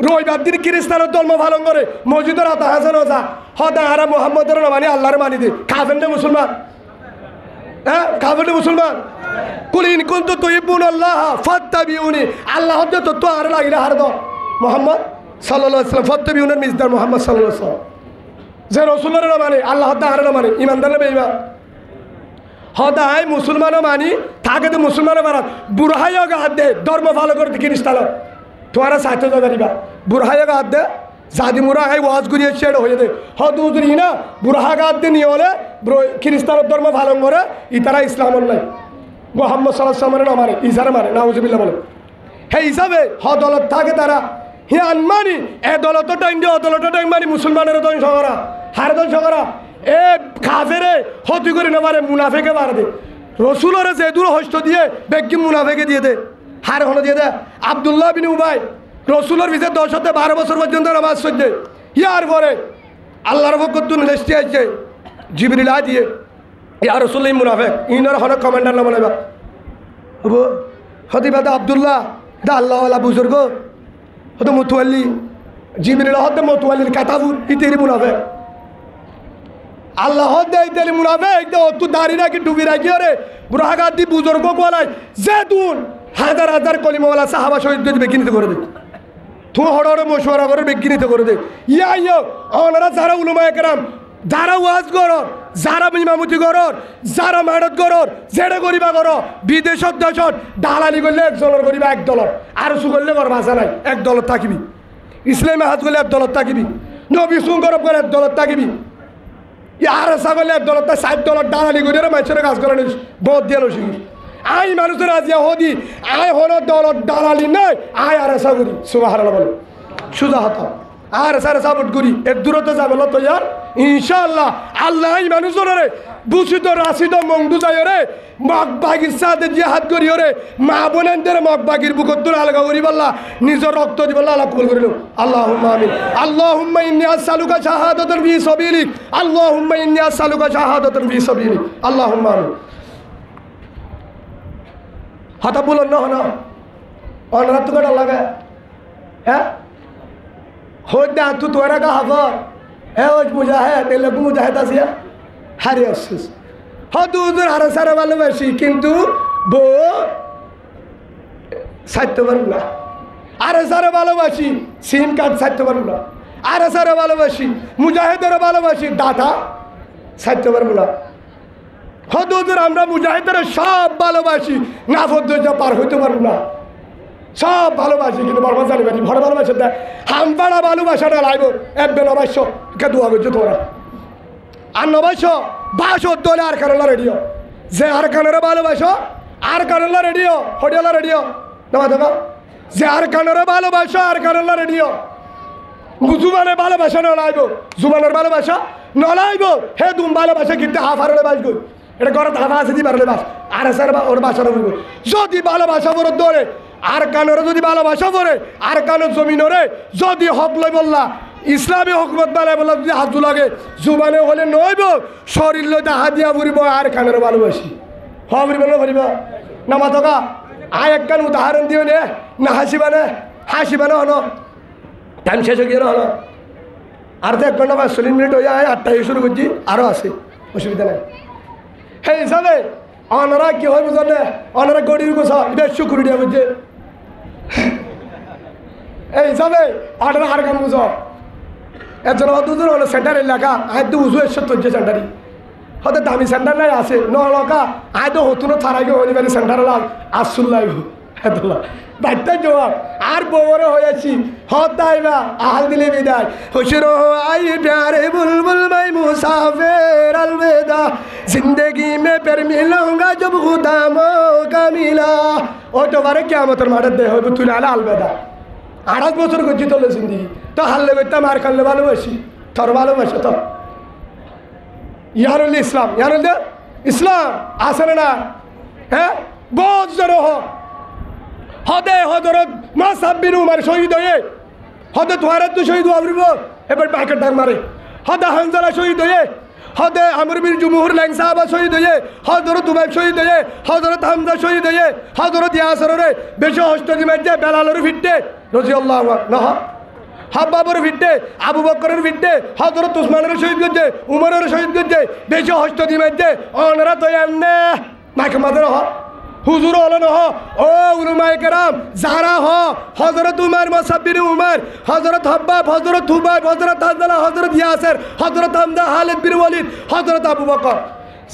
রবিবার দিন খ্রিস্টানের ধর্ম পালন করে মসজিদের হাতে হাসান যা হদা হারা মোহাম্মদের মানে আল্লাহর মানি দে খাবেন না মুসলমান হ্যাঁ খাবেন না মুসলমান কুলিন কুন্তু তুহিব্বুন আল্লাহ ফাত্তাবিউনি আল্লাহ হদ্দে তো আর লাগিলা হার দ মোহাম্মদ সাল্লাল্লাহু আলাইহি ওয়াসাল্লাম ফাত্তাবিউনের মিজদার মোহাম্মদ সাল্লাল্লাহু আলাইহি ওয়াসাল্লাম যে রাসূলের মানে আল্লাহ হদ্দে আর মানে ইমানদার না বেঈমান হদায় মুসলমানও মানি থাকে তো মুসলমানও মারাত বুড়হাইও গাদ দে ধর্ম ভালো করতে খ্রিস্টান তোমারা সাহিত্য জানিবা বুড়হাইও গাদ দে জাদি মুরা হাই ওয়াজ করিয়ে ছেড়ে হয়ে দে হদুদরি না বুড়হা গাদ দে নিয়ে হলে খ্রিস্টানের ধর্ম ভালো করে ইতারা ইসলামের নাই মোহাম্মদ সাল্লাল্লাহু আলাইহি ওয়াসাল্লাম মানে ইসারে মানে নাউজুবিল্লাহ বলে হে হিসাবে হদলত থাকে তারা হে আনমানি এ দলত টাইম দিয়ে অদলত টাইম মানি মুসলমানের ধ্বংস করা হার ধ্বংস করা এ কাফেরে হতি করে না পারে মুনাফেকে মার দে রসুলরে যে দূর হস্ত দিয়ে বেগি মুনাফেকে দিয়ে দে হার হলো দিয়ে দে আব্দুল্লাহ বিন উবাই রসুলের ভিতরে 10 থেকে 12 বছর পর্যন্ত নামাজ পড়ছে ইয়ার পরে আল্লাহর পক্ষ লেস্টি আসছে জিবরিল আ দিয়ে ইয়া রসুল মুনাফেক ইনার হলো কমান্ডার নাম বলাইবা হবো হতিবাদা আব্দুল্লাহ দা আল্লাহওয়ালা বুজুর্গ হতো মতুয়াল্লি জিবরিল হতে মতুয়াল্লির কাতাবুর ইতেরি মুনাফেক আল্লাহ দেয় মুনাফেক তু দাঁড়িয়ে রাখি ডুবি রাখি ওরে বুড়াগাদ দি বুজুর্গ বলাই যে দুন হাজার হাজার কলিমাওয়ালা সাহাবা শহীদ যদি বেগিনিতে করে দে তু হড়ে মশওয়ারা করে বেগিনিতে করে দে ইয়া ওনারা যারা উলামা একরাম যারা ওয়াজ করর যারা ইমামতি করর যারা মাডত করর যেটা করিবা কর বিদেশত দেশত দালালি করলে $1 করিবা $1 আর সু করলে কর ভাষা নাই $1 থাকিবি ইসলামে হাত করলে $1 থাকিবি নবী সুন করব করে $1 থাকিবি ইয়ার ছাগলে $1 $60 দালালি করে মানুষের কাজ করে নিস বহুত দিয়ে শিখি আই মানুষের আজিয়া হদি আয় হলো $1 দালালি নাই আয় আর সাগরি সুবহানাল্লাহ বলে সুজা হতা আর সারে সাপোর্ট করি এর দূরত্ব যাবে তো ইয়ার ইনশাআল্লাহ আল্লাহ এই মানুষের বুঝিত রাশিদ মংদু যায় রে মগবাগির সাথে জিহাদ করি রে মা বোনেদের মগবাগির বুকত আলগা করি বললা নিজের রক্ত দি বললা আল্লাহ কবুল করিল আল্লাহুম্মা আমিন আল্লাহুম্মা ইন্নী আসআলুকা শাহাদাতান ফি সাবিলিক আল্লাহুম্মা ইন্নী আসআলুকা শাহাদাতান ফি সাবিলিক আল্লাহুম্মা আমিন হাতা বলন না না অনরাত কটা লাগা হ্যাঁ হোদা তু তোরা কা হাফর হে ওই মুজাহিদ এ লোক মুজাহিদ আসিয়া হারি আসছিস হদুদুর হারা সারা ভালোবাসি কিন্তু বো ছাড়তে পারবো না। আর সারে ভালোবাসি সিম কার্ড ছাড়তে পারবো না। আর সারে ভালোবাসি মুজাহিদেরও ভালোবাসি ডাটা ছাড়তে পারবো না। হদুর আমরা মুজাহিদের সব ভালোবাসি না পদ্ধতি পার হইতে পারবো না। সব ভালোবাসি কিন্তু বরবাদ জানি পারি ভরে ভালোবাসে দেয় হামপাড়া ভালোবাসাটা লাগবো একবে নবাস্য কে দোয়া করছো তোমরা আর নবাস্য বাস দলে আর কারণা রেডিও যে আর কানের ভালোবাসো আর কারণা রেডিও হডিয়ালা রেডিও নবা দেবা যে আর কানের ভালোবাসো আর কারণা রেডিও জুবানের ভালোবাসা নলাইব জুবানের ভালোবাসা নলাইব হে তুম ভালোবাসা কিন্তু হাফারলে বাসবো এটা ঘরে হাফা আছে দি পারলে বাস আর স্যার ওর বাসাটা বলবো যদি ভালোবাসা বড় দৌড়ে আর কানের যদি ভালোবাসা পড়ে আর কানের জমিনরে যদি হক লই বললা ইসলামী হকমত বানায় বললা যদি হাত লাগে জুবানে হলে নইব শরীর লইতে হাত দিয়া ফুরিব আর কানের ভালোবাসি হবরিব না ফুরিব না মাতকা আয় একখান উদাহরণ দিও নে না হাসিবানে হলো টাইম শেষ হয়ে গেল হলো আর তো 1 ঘন্টা 45 মিনিট হয়ে যায় 8টায় শুরু করছি আরও আছে অসুবিধা নেই সেই হিসাবে অনারা কি হয় বুঝলেন অনারা গড়ির গোছা এটা শুকুরি দিয়া বুঝছে এই হিসাবে অনারা আর কাম বুঝ একজন দুজন হলো সেন্টার এলাকা আয় তো উজু এসে তুলছে সেন্টারই হয়তো দামি সেন্টার নাই আছে নলকা আয় তো হতুনো থারাইকে হইনি পারি সেন্টার লাগ আসুন লাগবো এতলা বাচ্চা জবাব আর বড় হয়েছি হতাইবা আহাল দিলে বিদায় খুশরো আই প্যারে বুলবুল ভাই মুসাফির अलविदा जिंदगी में फिर मिलूंगा जब खुदा मौका मिला ও তো বারে কিয়ামতের মাঠে দেহ তুলে আলা अलविदा 28 বছর গজি তোলে জিন্দগি তো হাল্লে করতাম আর কাল্লে ভালোবাসি তোর ভালোবাসা তো ইয়ারুল ইসলাম ইয়ারুল ইসলাম আসলে না হ্যাঁ বহুত জড়ো হদে হজরত মাসাব্বিন উমর শহীদ হয়ে হদে তোহারে তো শহীদ হবরিব এবার বাইকের ডাক মারে হদে হানজালা শহীদ হয়ে হদে আমর বিন জুমহুর ল্যাং সাহাবা শহীদ হয়ে হজরত উমাইর শহীদ হয়ে হজরত হামজা শহীদ হয়ে হজরত ইয়াসরে বেশ হস্তদি মাঝে বেলালের ফিটে রাদিয়াল্লাহু আনহু হাব্বাবর ফিটে আবু বকরের ফিটে হজরত উসমানের শহীদ গজে উমরের শহীদ গজে বেশ হস্তদি মাঝে অনরা তো এনে মাইক মাদর হ হুজুর হলো না ও উলমায়ে কেরাম যারা হ হযরত উমর মুসাব্বির উমর হযরত হাব্বাব হযরত হুবাইব হযরত হানজালা হযরত ইয়াসির হযরত হামজা খালিদ বিন ওয়ালিদ হযরত আবু বকর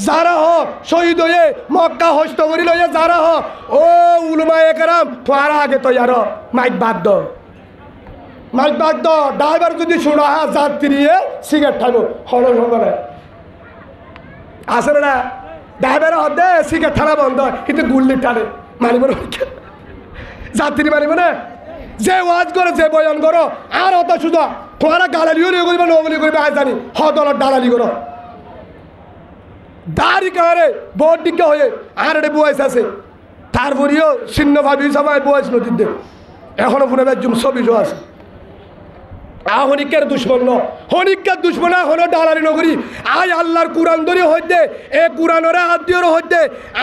যারা হ শহীদ হয়ে মক্কা হস্ত করি লয়ে যারা হ ও উলমায়ে কেরাম তোরা আগে তৈয়ার মাইক বাদ দাও মাইক বাদ দাও ড্রাইভার যদি শুনো যাত্রীয়ে সিগারেট খাবো হলো সঙ্গে আসলে না ড্রাইভার হদে সিগারেট ঠানা বন্ধ কিন্তু গুল্লি টানে মানিব না যাত্রী মানিব না যে ওয়াজ করে যে বয়ান করো আর অত শুধু তোমারা গালালিও নিয়ে করবে নগলি করবে আজ জানি হদলত দালালি করো দাড়ি কারে বোর্ড দিকে হয়ে আর একটা বয়স আছে তারপরেও ছিন্ন ভাবি সবাই বয়স নদীতে এখনো ফোনে একজন ছবি আছে হনিকের দুশ্মন হনিকের দুশ্মন হলো ডালালি নগরী আয় আল্লাহর কুরআন ধরে হইতে এ কুরআনরে আদিওর হইতে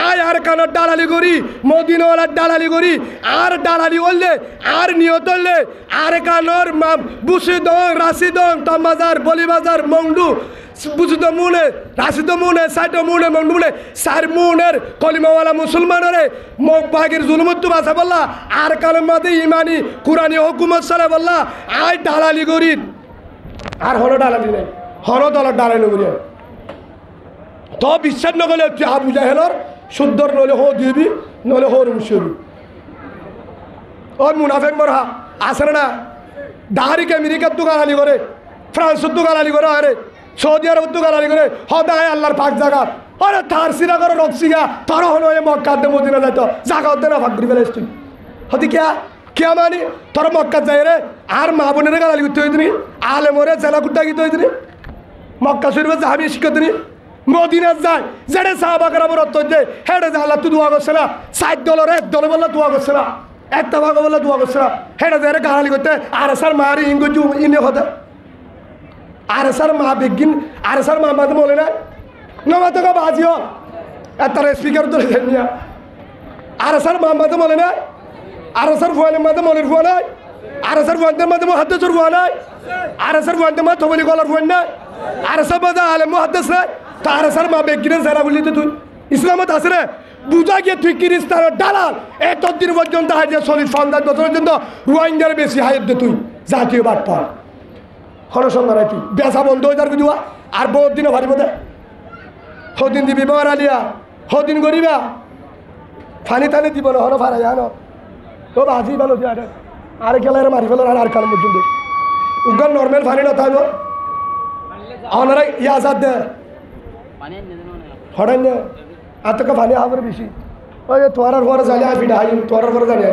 আয় আর কানের ডালালি করি মদিনাওয়ালার ডালালি করি আর ডালালি হইলে আর নিয়ত হইলে আর কানর বুসিদং রাশিদং তামাজার বলিবাজার মংডু বুঝিত মুনে রাশিদ মুনে সাইড মুনে মংডু মুনে সার মুনের কলিমাওয়ালা মুসলমানরে মগবাগের জুলুমত্তু বাসা বললা আর কালের মাঝে ইমানি কুরআনি হুকুমত সালে বললা আয় ডালালি করি আর হলো ডালালি নেই হলো দলের ডালালি করি তো বিশ্বাস নগলে তুই আবু জাহেলর শুদ্ধর নলে হো দিবি নলে হো রুমশুরি ওর মুনাফেক মরহা আসে না দাহারিকে আমেরিকার তো গালালি করে ফ্রান্সের তো গালালি করে আরে সৌদি আরব তো গালালি করে হদায় আল্লাহর পাক জায়গা আরে তার সিরা করে রক্সিগা তার হলো মক্কাতে মদিনা যাইতো জায়গা হতে না ভাগ করে ফেলেছ তুই হতে কে মানি তোর মক্কা যাই রে আর মা বোনের গালালি করতে হইতিনি আলে মরে জেলা কুট্টা গিতে হইতিনি মক্কা শরীফে যাবি শিখতেনি মদিনা যায় যেটা সাহাবাকের আমার অর্থ যে হেঁটে যা আল্লাহ তুই দোয়া করছে না 60 ডলার 1 ডলার বললে দোয়া করছে না একটা ভাগ বললে দোয়া করছে না হেঁটে যায় গালালি করতে আর স্যার মারি ইংরেজি ইনে হতে আর স্যার মা বেগিন আর স্যার মা মাঝে বলে না নমা তো বাজিও তার স্পিকার তো নিয়া আর স্যার মা মাঝে বলে না আর স্যার ফুয়ালের মাঝে মনের ফুয়া নাই আর স্যার ফুয়ান্তের মাঝে মহাদ্দেশের ফুয়া নাই আর স্যার ফুয়ান্তের মাঝে থবলি গলার ফুয়ান নাই আর স্যার মাঝে আলেম মহাদ্দেশ নাই তো আর স্যার মা বেগিনের সারা বললি তো তুই ইসলামত আছে রে বুঝা গিয়ে তুই কিরিস্তানের দালাল এতদিন পর্যন্ত হাইজে 40-50 বছর পর্যন্ত রোহিঙ্গার বেশি হাইট দে তুই জাতীয় বাট পার হরসঙ্গ রাই তুই বেসা বন্ধ হয়ে যার বুঝুয়া আর বহুত দিনও ভারিব দে সদিন দিবি বার আলিয়া সদিন করিবা ফানি টানি দিব না হনো ফারাই আনো ও বাজি ভালো দিয়ে আর খেলার মারি ফেলো আর কাল পর্যন্ত উগার নর্মাল ফানি না থাকবো আপনারা ইয়াজাদ দে হঠাৎ না আর তোকে ফানি হাবের বেশি ওই তোরার পরে জানি আমি ফিটা হাই তোরার পরে জানি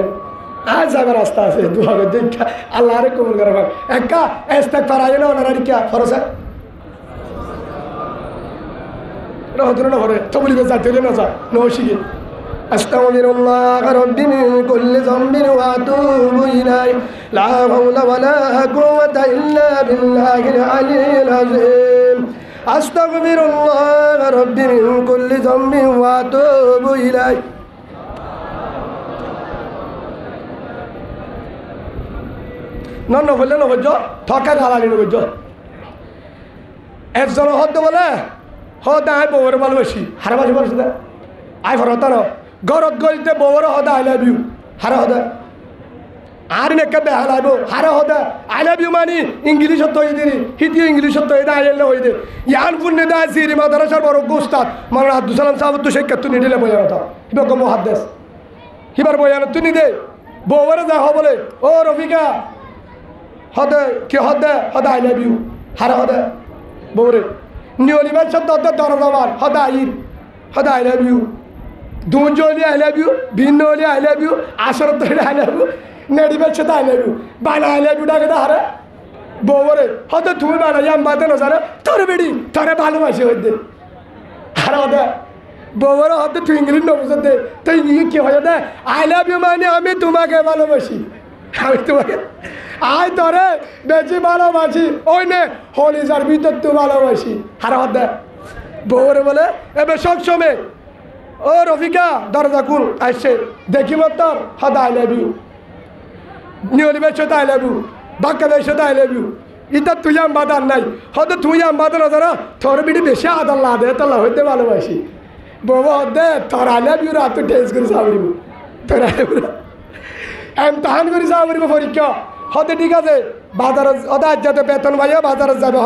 আজ যাবার রাস্তা আছে দুভাবে দেখা আল্লাহ আরে কবুল করে ভাগ একা এস্তাক পারাই না ওনারা রিকা ফরসা এটা হতো না করে তো বলিবে যাতে না যা নৌশিকে আস্তাগফিরুল্লাহ রাব্বি মিন কুল্লি যামবিন ওয়া আতুবু ইলাইহি লা হাওলা ওয়ালা কুওয়াতা ইল্লা বিল্লাহিল আলিয়্যিল আযীম আস্তাগফিরুল্লাহ রাব্বি মিন কুল্লি যামবিন ওয়া আতুবু ইলাইহি নন বললে নবজ ঠকা ঢালানি নবজ একজন হদ বলে হদ আয় বউর ভালোবাসি হারা বাসি বলছি না আয় ফরতার গরত গলিতে বউর হদ আই লাভ ইউ হারা হদ আর নেকে বেহা লাইব হারা হদ আই লাভ ইউ মানি ইংলিশত তৈ দিনি হিন্দিও ইংলিশত তৈ দা আইলে হই দে ইয়ান পুণ্যে দা সিরি মাদ্রাসার বড় গোস্তাদ মাওলানা আব্দুল সালাম সাহেব তো শেখ তুই নিলে বয়ান কথা কিবা কম মুহাদ্দিস কিবার বয়ান তুই নি দে বউর যা হ বলে ও রফিকা হদে কি হদে হদে আই লাভ ইউ হারা হদে বউরে নিয়লিবার শব্দ হদে দরদাবার হদে আইর হদে আই লাভ ইউ দুঞ্জ হলে আই লাভ ইউ ভিন্ন হলে আই লাভ ইউ আসরত হলে আই লাভ ইউ নেডিবার সাথে আই লাভ ইউ বানা আই লাভ ইউ ডাকে হারে বউরে হদে তুমি বানাই আমাদের নজারে তোর বেড়ি তোরে ভালোবাসি হইতে হারা হদে বউরে হদে তুই ইংলিশ নবুঝে দে তুই কি হয় দে আই লাভ ইউ মানে আমি তোমাকে ভালোবাসি আমি তোমাকে আয় তোরে বেশি ভালোবাসি ওই নে হলিজার ভিতর তুই ভালোবাসি হারা হদে বউরে বলে এবার সব সময় ও রফিকা দরজা কুল আসছে দেখি মতর হদে আই লাভ ইউ নিয়লিবের সাথে আই লাভ ইউ বাক্কাবের সাথে আই লাভ ইউ ইটা তুই আম বাদার নাই হদে তুই আম বাদার না তোর বিড়ি বেশি আদার লাদে তোলা হইতে ভালোবাসি বউ হদে তোর আই লাভ ইউ রা তুই টেস্ট করে সাবরিব তোর আই লাভ ইউ এমতাহান করে সাবরিব পরীক্ষা হদে ঠিক আছে বাজার হদে আজ যাতে বেতন ভাইয়া বাজারে যাবে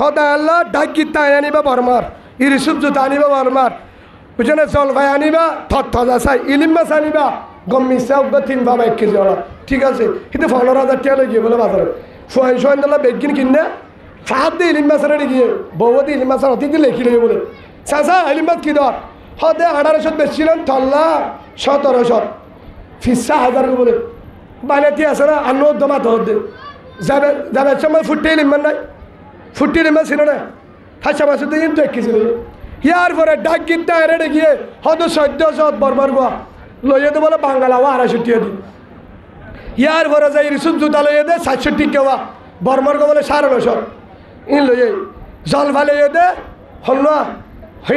হদে আল্লাহ ডাক গীতা আনিবা বরমার ইরিসুপ জুতা আনিবা বরমার বুঝলে জলভাই আনিবা থা চাই ইলিম মাছ আনিবা গম মিশা 3 বাবা 1 কেজি ওলা ঠিক আছে কিন্তু 15,000 টাকা লেগে বলে বাজারে সোয়াইন দলা বেগিন কিনে সাত দিয়ে ইলিম মাছের গিয়ে বউতে ইলিম মাছের অতি দিয়ে লেখি লেগে বলে চাচা ইলিম মাছ কি দর হদে 1800 বেচছিলেন থল্লা 1700 ফিসা 1000 বলে বানাতে আসে না আর নো দমা ধর দে যাবে যাবে সময় ফুটে ইলিমান নাই ফুটি ইলিমান ছিল না হাসা মাছ তো কিন্তু 1 কেজি লেগে ইয়ার পরে ডাক গীতা এড়ে গিয়ে হয়তো 1400 বরবার গোয়া লইয়ে তো বলে বাঙ্গালা 250 টাকা দি ইয়ার পরে যাই রিসুপ জুতা লইয়ে দে 700 টাকা ওয়া বরবার গো বলে 950 ইন লইয়ে জল ভালে দে হল না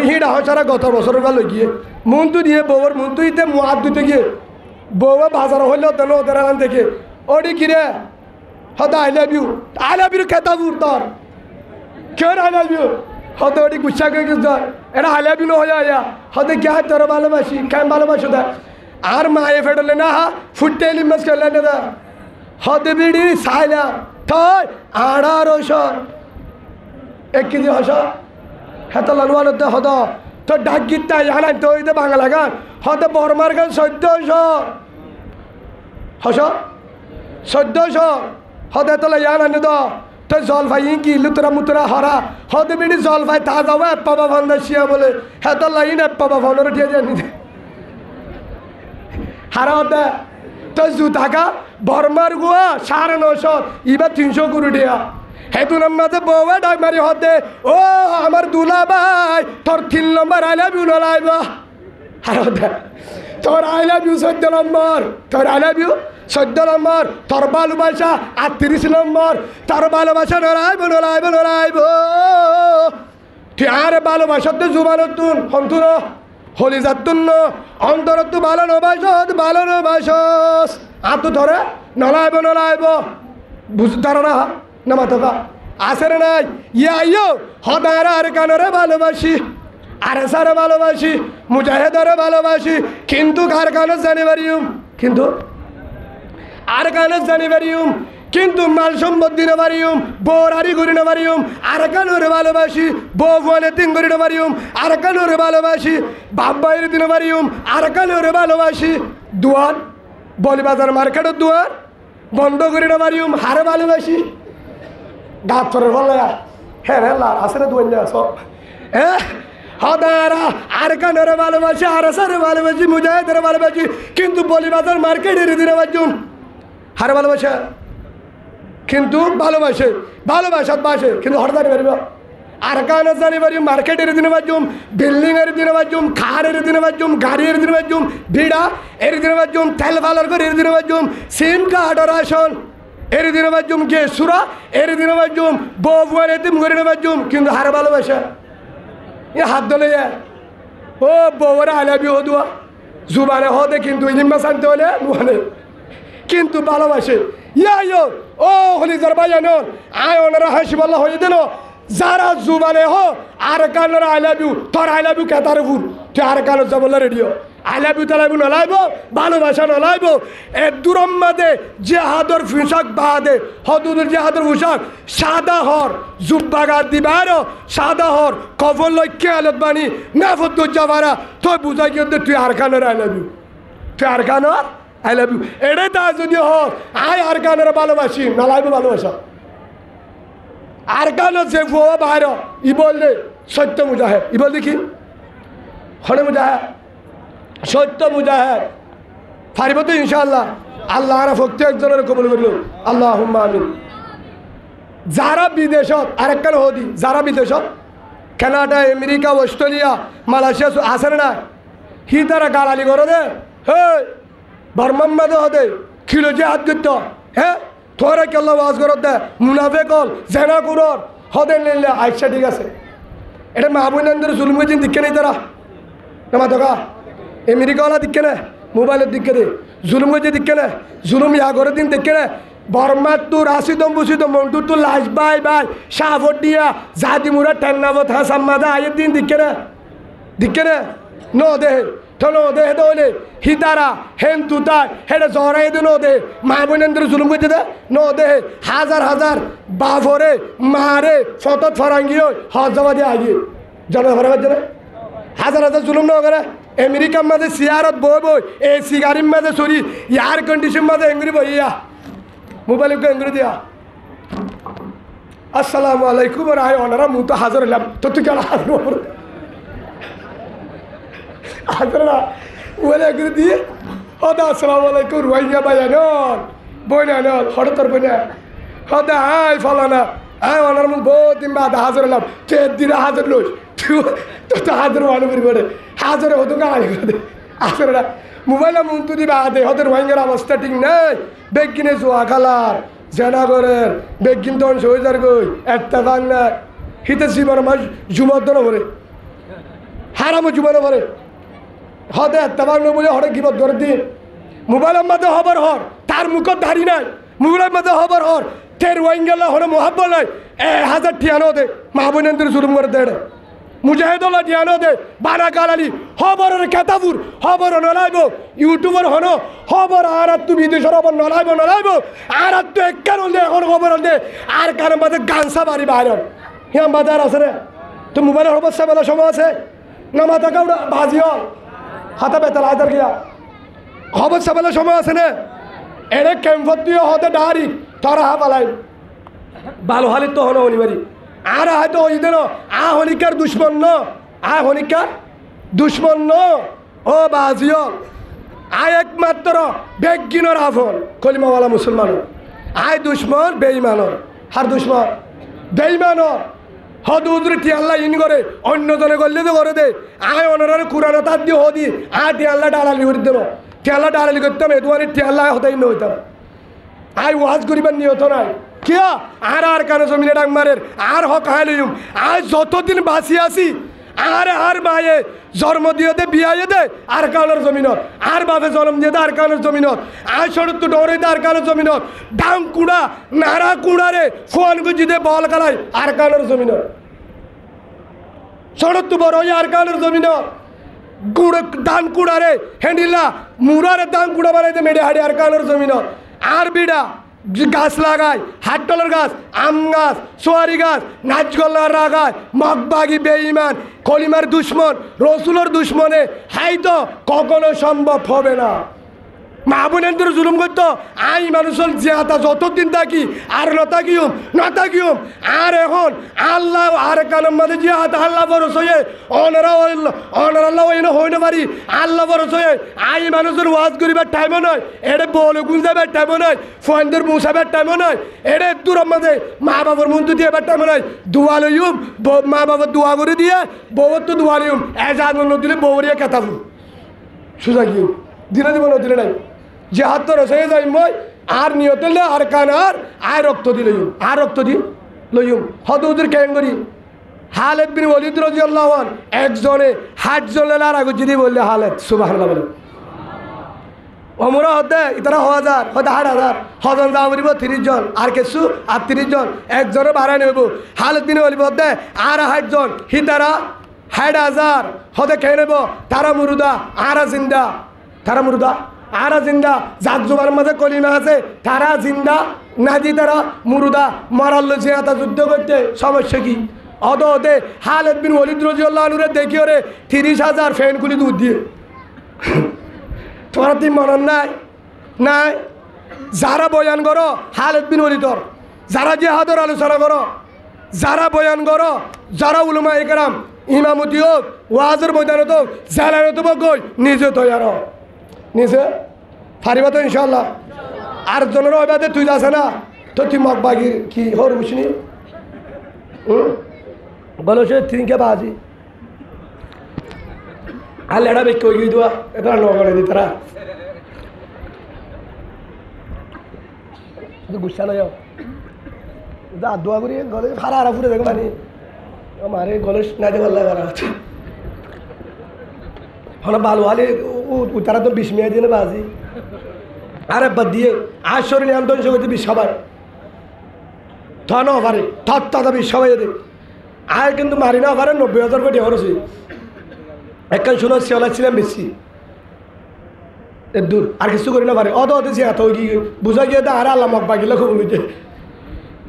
হিড়া হছারা গত বছর গা লই গিয়ে মুন্তু দিয়ে বউর মুন্তু দিতে মুহাত দিতে গিয়ে বউ বাজার হইল দেন ওদের আন দেখে ওডি কিরে হদে আই লাভ ইউ খেতা বুর তোর কেন আই লাভ ইউ হতে ওটি গুচ্ছা করে গেছ এটা আই লাভ ইউ হয়ে আয়া হতে কে তোর ভালোবাসি কেন ভালোবাসো দা আর মায়ে ফেটলে না ফুটে ইলিম মাছ করলে না দা হতে বিড়ি সাইলা থয় 1800 1 কেজি হস হেত লালুয়ান হদ তো ডাক গীতা ইয়ান তো ওই বাংলা গান হতে বরমার গান 1400 হস 1400 হতে তো ইয়ান আনে দ তো জলফাই কি লুতরা মুতরা হরা হতে বিড়ি জলফাই তা যাওয়া পাবা ভান্দাসিয়া বলে হেত লাইন পাবা ভান্ডার উঠিয়ে জানি হারা হতে তো জুতাকা বরমার গুয়া 950 এবার 300 করে দিয়া হেতু নামাতে বউয়া ডাক মারি হতে ও আমার দুলা ভাই তোর 3 নম্বর আই লাভ ইউ লাইব হারা হতে তোর আই লাভ ইউ 14 নম্বর তোর আই লাভ ইউ 14 নম্বর তোর ভালোবাসা 38 নম্বর তোর ভালোবাসা নড়াইব তুই আর ভালোবাসা তো জুবানত তুন হন্তুন হলি যাতুন অন্তরত তু ভালো নবাসস আত ধরে নলাইব বুঝ ধরো না না মাথা আসে নাই ইয়া হদার আর কানরে ভালোবাসি আরএসআরে ভালোবাসি, মুজাহিদরে ভালোবাসি, কিন্তু কারখানা জানি পারিম, কিন্তু আর কানে জানি পারিম, কিন্তু মাল সম্পদ দিনে পারিম, বোরারি করি না পারিম, আর কানোরে ভালোবাসি, বউ ফুয়ানে তিন করি না পারিম, আর কানোরে ভালোবাসি, বাপ বাইরে দিনে পারিম, আর কানোরে ভালোবাসি, দুয়ার বলিবাজার মার্কেটের দুয়ার বন্ধ করি না পারিম, হারে ভালোবাসি গাছ ফরে বলে হ্যাঁ হ্যাঁ আছে না দুয়ার না সব হ্যাঁ হদারা আর কানোরে ভালোবাসি, আর সারে ভালোবাসি, মুজাহিদের ভালোবাসি, কিন্তু বলিবাজার মার্কেটের দিনে বাজুম হারে ভালোবাসা, কিন্তু ভালোবাসে ভালোবাসাত বাসে, কিন্তু হঠাৎ জানি পারিব আর কানে জানি পারি মার্কেটের দিনে বাজুম, বিল্ডিংয়ের দিনে বাজুম, খারের দিনে বাজুম, গাড়ির দিনে বাজুম, ভিড়া এর দিনে বাজুম, তেল ফালার করে এর দিনে বাজুম, সিম কার্ডর আসন এর দিনে বাজুম, গে সুরা এর দিনে বাজুম, বউ ফুয়ার এতিম করে বাজুম, কিন্তু হারে ভালোবাসা এ হাত ধলে ও বউরা আলাবি হদুয়া জুবানে হদে, কিন্তু ইলিম্বা শান্তি হলে মানে কিন্তু ভালোবাসে ইয়ো ও হলিজার ভাইয়ানোর আয় ওনারা হাসি বলা হয়ে দিল যারা জুবানে হো আর কানোর আই লাভ ইউ, তোর আই লাভ ইউ কেতার ফুল, তুই আর কানোর যাবলে রেডিও আই লাভ ইউ তালাইবু নলাইব, ভালোবাসা নলাইব এ দূরম মাদে যে হাদর পোশাক বাদে হদুদের যে হাদর পোশাক সাদা হর জুব্বাগার দিবার সাদা হর কফল লক্ষ্যে আলত বাণী না ফদ্দুর যাবারা তুই বুঝাই কিন্তু তুই আর কানোর আই লাভ ইউ, তুই আর কানোর আই লাভ ইউ এটাই তা যদি হোক আয় আর কানের ভালোবাসি নলাইব ভালোবাসা আর কানের যে ফুয়া বাইর ই বললে সত্য মুজাহেদ, ই বল দেখি হনে মুজাহেদ সত্য মুজাহেদ পারিব তো ইনশাআল্লাহ, আল্লাহ আর ভক্তি একজনের কবুল করিল আল্লাহ আমিন। যারা বিদেশত আরেকখান হদি, যারা বিদেশত কানাডা, আমেরিকা, অস্ট্রেলিয়া, মালয়েশিয়া আছে না হি তারা গালালি করো দে হে বর্মাম্মাদে হদে খিলো যে হাত করত হ্যাঁ তোরা কেল্লা ওয়াজ করত দে মুনাফে কল জেনা কুরর হদে নিলে আচ্ছা ঠিক আছে, এটা মাহবুবনন্দের জুলুম গেছেন দিকে নেই তারা না দেখা আমেরিকাওয়ালা দিকে না মোবাইলের দিকে দে জুলুম গেছে দিকে না জুলুম ইয়া করে দিন দেখে না বর্মার তোর আসিদম বুসিদম মন্টুর তোর লাশ বাই বাই সাফর দিয়া জাতি মুরা টেন্নাবত হ্যাঁ সাম্মাদা আয়ের দিন দিকে না ন দেহে নো দেহে দলে হিতারা হেন তুতার হেডে জরাই দে নো দে মা বোনেন্দ্র জুলুম করতে দে নো দেহে হাজার হাজার বাফরে মারে ফতত ফরাঙ্গি হজবা দিয়ে আগিয়ে জন ফরাবার জন্য হাজার হাজার জুলুম ন করে আমেরিকার মাঝে সিয়ারত বই বই এসি গাড়ির মাঝে সরি এয়ার কন্ডিশন মাঝে এঙ্গুরি বইয়া মোবাইল এঙ্গুরি দিয়া আসসালামু আলাইকুম রায় ওনারা মু তো হাজার হলাম তো তুই কেন হাজার হাজার না বলে এগুলো দিয়ে হদা আসসালামু আলাইকুম রোহিঙ্গা ভাইয়ানল বইনানল হঠাৎ বইনা হদা আয় ফলানা আয় ওনার মধ্যে বহুত দিন বাদ হাজার হলাম তুই একদিন হাজার লোস তো হাজার মানুষ করে হাজারে হতো গাড়ি করে হাজার না মোবাইলে মন তুই বাদে হতে রোহিঙ্গার অবস্থা ঠিক নেই বেগ কিনে জোয়া খালার জেনা করেন বেগ কিনতে সহজার গই একটা বাংলা হিতে জীবন মাস জুমার দন ভরে হারামো জুমানো ভরে হতে একটা বাংলা বলে হরে গিবত করে দিন মোবাইলের মধ্যে খবর হর তার মুখত দাঁড়ি নাই মোবাইলের মধ্যে খবর হর তের রোহিঙ্গালা হরে মহাব্ব নাই 1000 ঠিয়ানো দে মাহবুবনন্দের জুলুম করে দেড় মুজাহিদুল্লাহ ঠিয়ানো দে বানা গালালি খবরের কেতাবুর খবর নলাইব ইউটিউবার হন খবর আর তু বিদেশের খবর নলাইব আর তু একার দে এখন খবর দে আর কারণ মাঝে গানসা বাড়ি বাইর হিয়া বাজার আছে রে তো মোবাইলের খবর সাবেলা সময় আছে না মাথা কাউড়া বাজি হল হাতে বেতাল হাজার গিয়া খবর সাবেলা সময় আছে না এনে ক্যাম্পত দিয়ে হতে ডাহারি তোরা হা পালাই ভালো হালিত তো হন অনিবারি আর হয়তো ওই দিন হনিকার দুশ্মন ন হনিকার দুশ্মন ন ও বাজিও একমাত্র বেগিনর আফন কলিমাওয়ালা মুসলমান দুশ্মন বেইমানর হার দুশ্মন বেইমানর হদুদ্রে টিয়াল্লা ইন করে অন্যজনে করলে তো করে দে অনার কুরানো তার দিয়ে হদি টিয়াল্লা ডালালি করে দেব টিয়াল্লা ডালালি করতাম এদুয়ারে টিয়াল্লা হতাই নইতাম ওয়াজ করিবার নিয়ত নাই কিয়া আর কানে জমিনে ডাক মারের আর হক হাইলুম যতদিন বাঁচি আছি আর মায়ে জন্ম দিয়ে দে বিয়াইয়ে দে আর কানের জমিনত আর বাপে জন্ম দিয়ে দে আর কানের জমিনত সরত্ব ডরে দে আর কানের জমিনত ডাং কুড়া নাড়া কুড়ারে ফোয়ান গুজি দে বল কালাই আর কানের জমিনত সড়ক বড় আর কানের জমিন গুড় ধান কুড়ারে হ্যান্ডিলা মুরারে ধান কুড়া বানাইতে মেডে হাড়ি আর কানের জমিন আর বিড়া গাছ লাগায় হাটটলের গাছ আম গাছ সোয়ারি গাছ নাচগোল্লার গাছ মগবাগি বেঈমান কলিমার দুশ্মন রসুলের দুশ্মনে হাই তো কখনো সম্ভব হবে না। মা বোনের জুলুম করতো আই মানুষের জিয়াতা যতদিন থাকি আর নতাকিউম আর এখন আল্লাহ আর কানের মাঝে জিয়াতা আল্লাহ বরস হয়ে অনারাল্লাহ হইতে পারি আল্লাহ বরস হয়ে আই মানুষের ওয়াজ করিবার টাইমও নয় এটা বলে গুঞ্জাবার টাইমও নয় ফোনদের মুসাবার টাইমও নয় এটা দূরের মাঝে মা বাবার মন্ত্র দিয়ে এবার টাইমও নয় দোয়া লইম মা বাবার দোয়া করে দিয়ে বউর তো দোয়া লইম এজান দিলে বউরিয়া কেতাবু সুজা গিয়ে দিনে দিব না দিলে নাই যে হাত তো রসে যাই মই আর নিয়ত আর কানার আর রক্ত দি লইম আর রক্ত দি লইম হদুদের ক্যাঙ্গরি হালেদ বিন ওয়ালিদ রাদিয়াল্লাহু আনহু একজনে হাট জলে আর আগে যদি বললে হালেদ সুবহানাল্লাহ বলে ওমরা হতে ইতারা 1000 হতে 8000 হজন যা বলিব 30 জন আর কিছু আর 30 জন একজনে বাড়াই নেব হালেদ বিন ওয়ালিদ হতে আর 60 জন হিতারা 6000 হতে খেয়ে নেব তারা মুরুদা আরা জিন্দা তারা মুরুদা আরা জিন্দা যার জোবার মাঝে কলিমা আছে তারা জিন্দা নাজি তারা মুরুদা মারাল্লো জিয়াতা যুদ্ধ করতে সমস্যা কি অদে হালেদ বিন ওয়ালিদ রাদিয়াল্লাহু আনহু দেখিও রে 30,000 ফ্যান গুলি দুধ দিয়ে তোমার তুই মনন নাই যারা বয়ান করো হালেদ বিন ওয়ালিদর যারা জিহাদের আলোচনা করো যারা বয়ান করো যারা উলামা ইকরাম ইমামতি হোক ওয়াজের ময়দানত হোক জালানত গই নিজে তৈয়ার নিজে ফারিবা তো ইনশাল্লাহ আর জনের ওইবাদে তুই যাচ্ছে না তো তুই মগবাগির কি হর বুঝনি বলো সে তিনকে বাজি আর লেড়া বেক কই দেওয়া এটা নগরে দি তারা গুসা নয় যা দোয়া করি গলে ফারা আরা ফুরে দেখো মানে মারে গলে না দেওয়ার লাগা আছে হলো ভালো হলে তারা তো 20 মিনিট দিয়ে বাজি আরে বাদ দিয়ে আসর নিয়ে আন্দোলন সবাই দিবি সবাই থানো পারে থত্তা দাবি সবাই দেবে আয় কিন্তু মারি না পারে 90,000 কোটি খরচ একখান শুনো শিওলা ছিলাম বেশি দূর আর কিছু করি না পারে অত সে এত কি বুঝা গিয়ে আরে আল্লাহ মক বাগিলে খুব বুঝে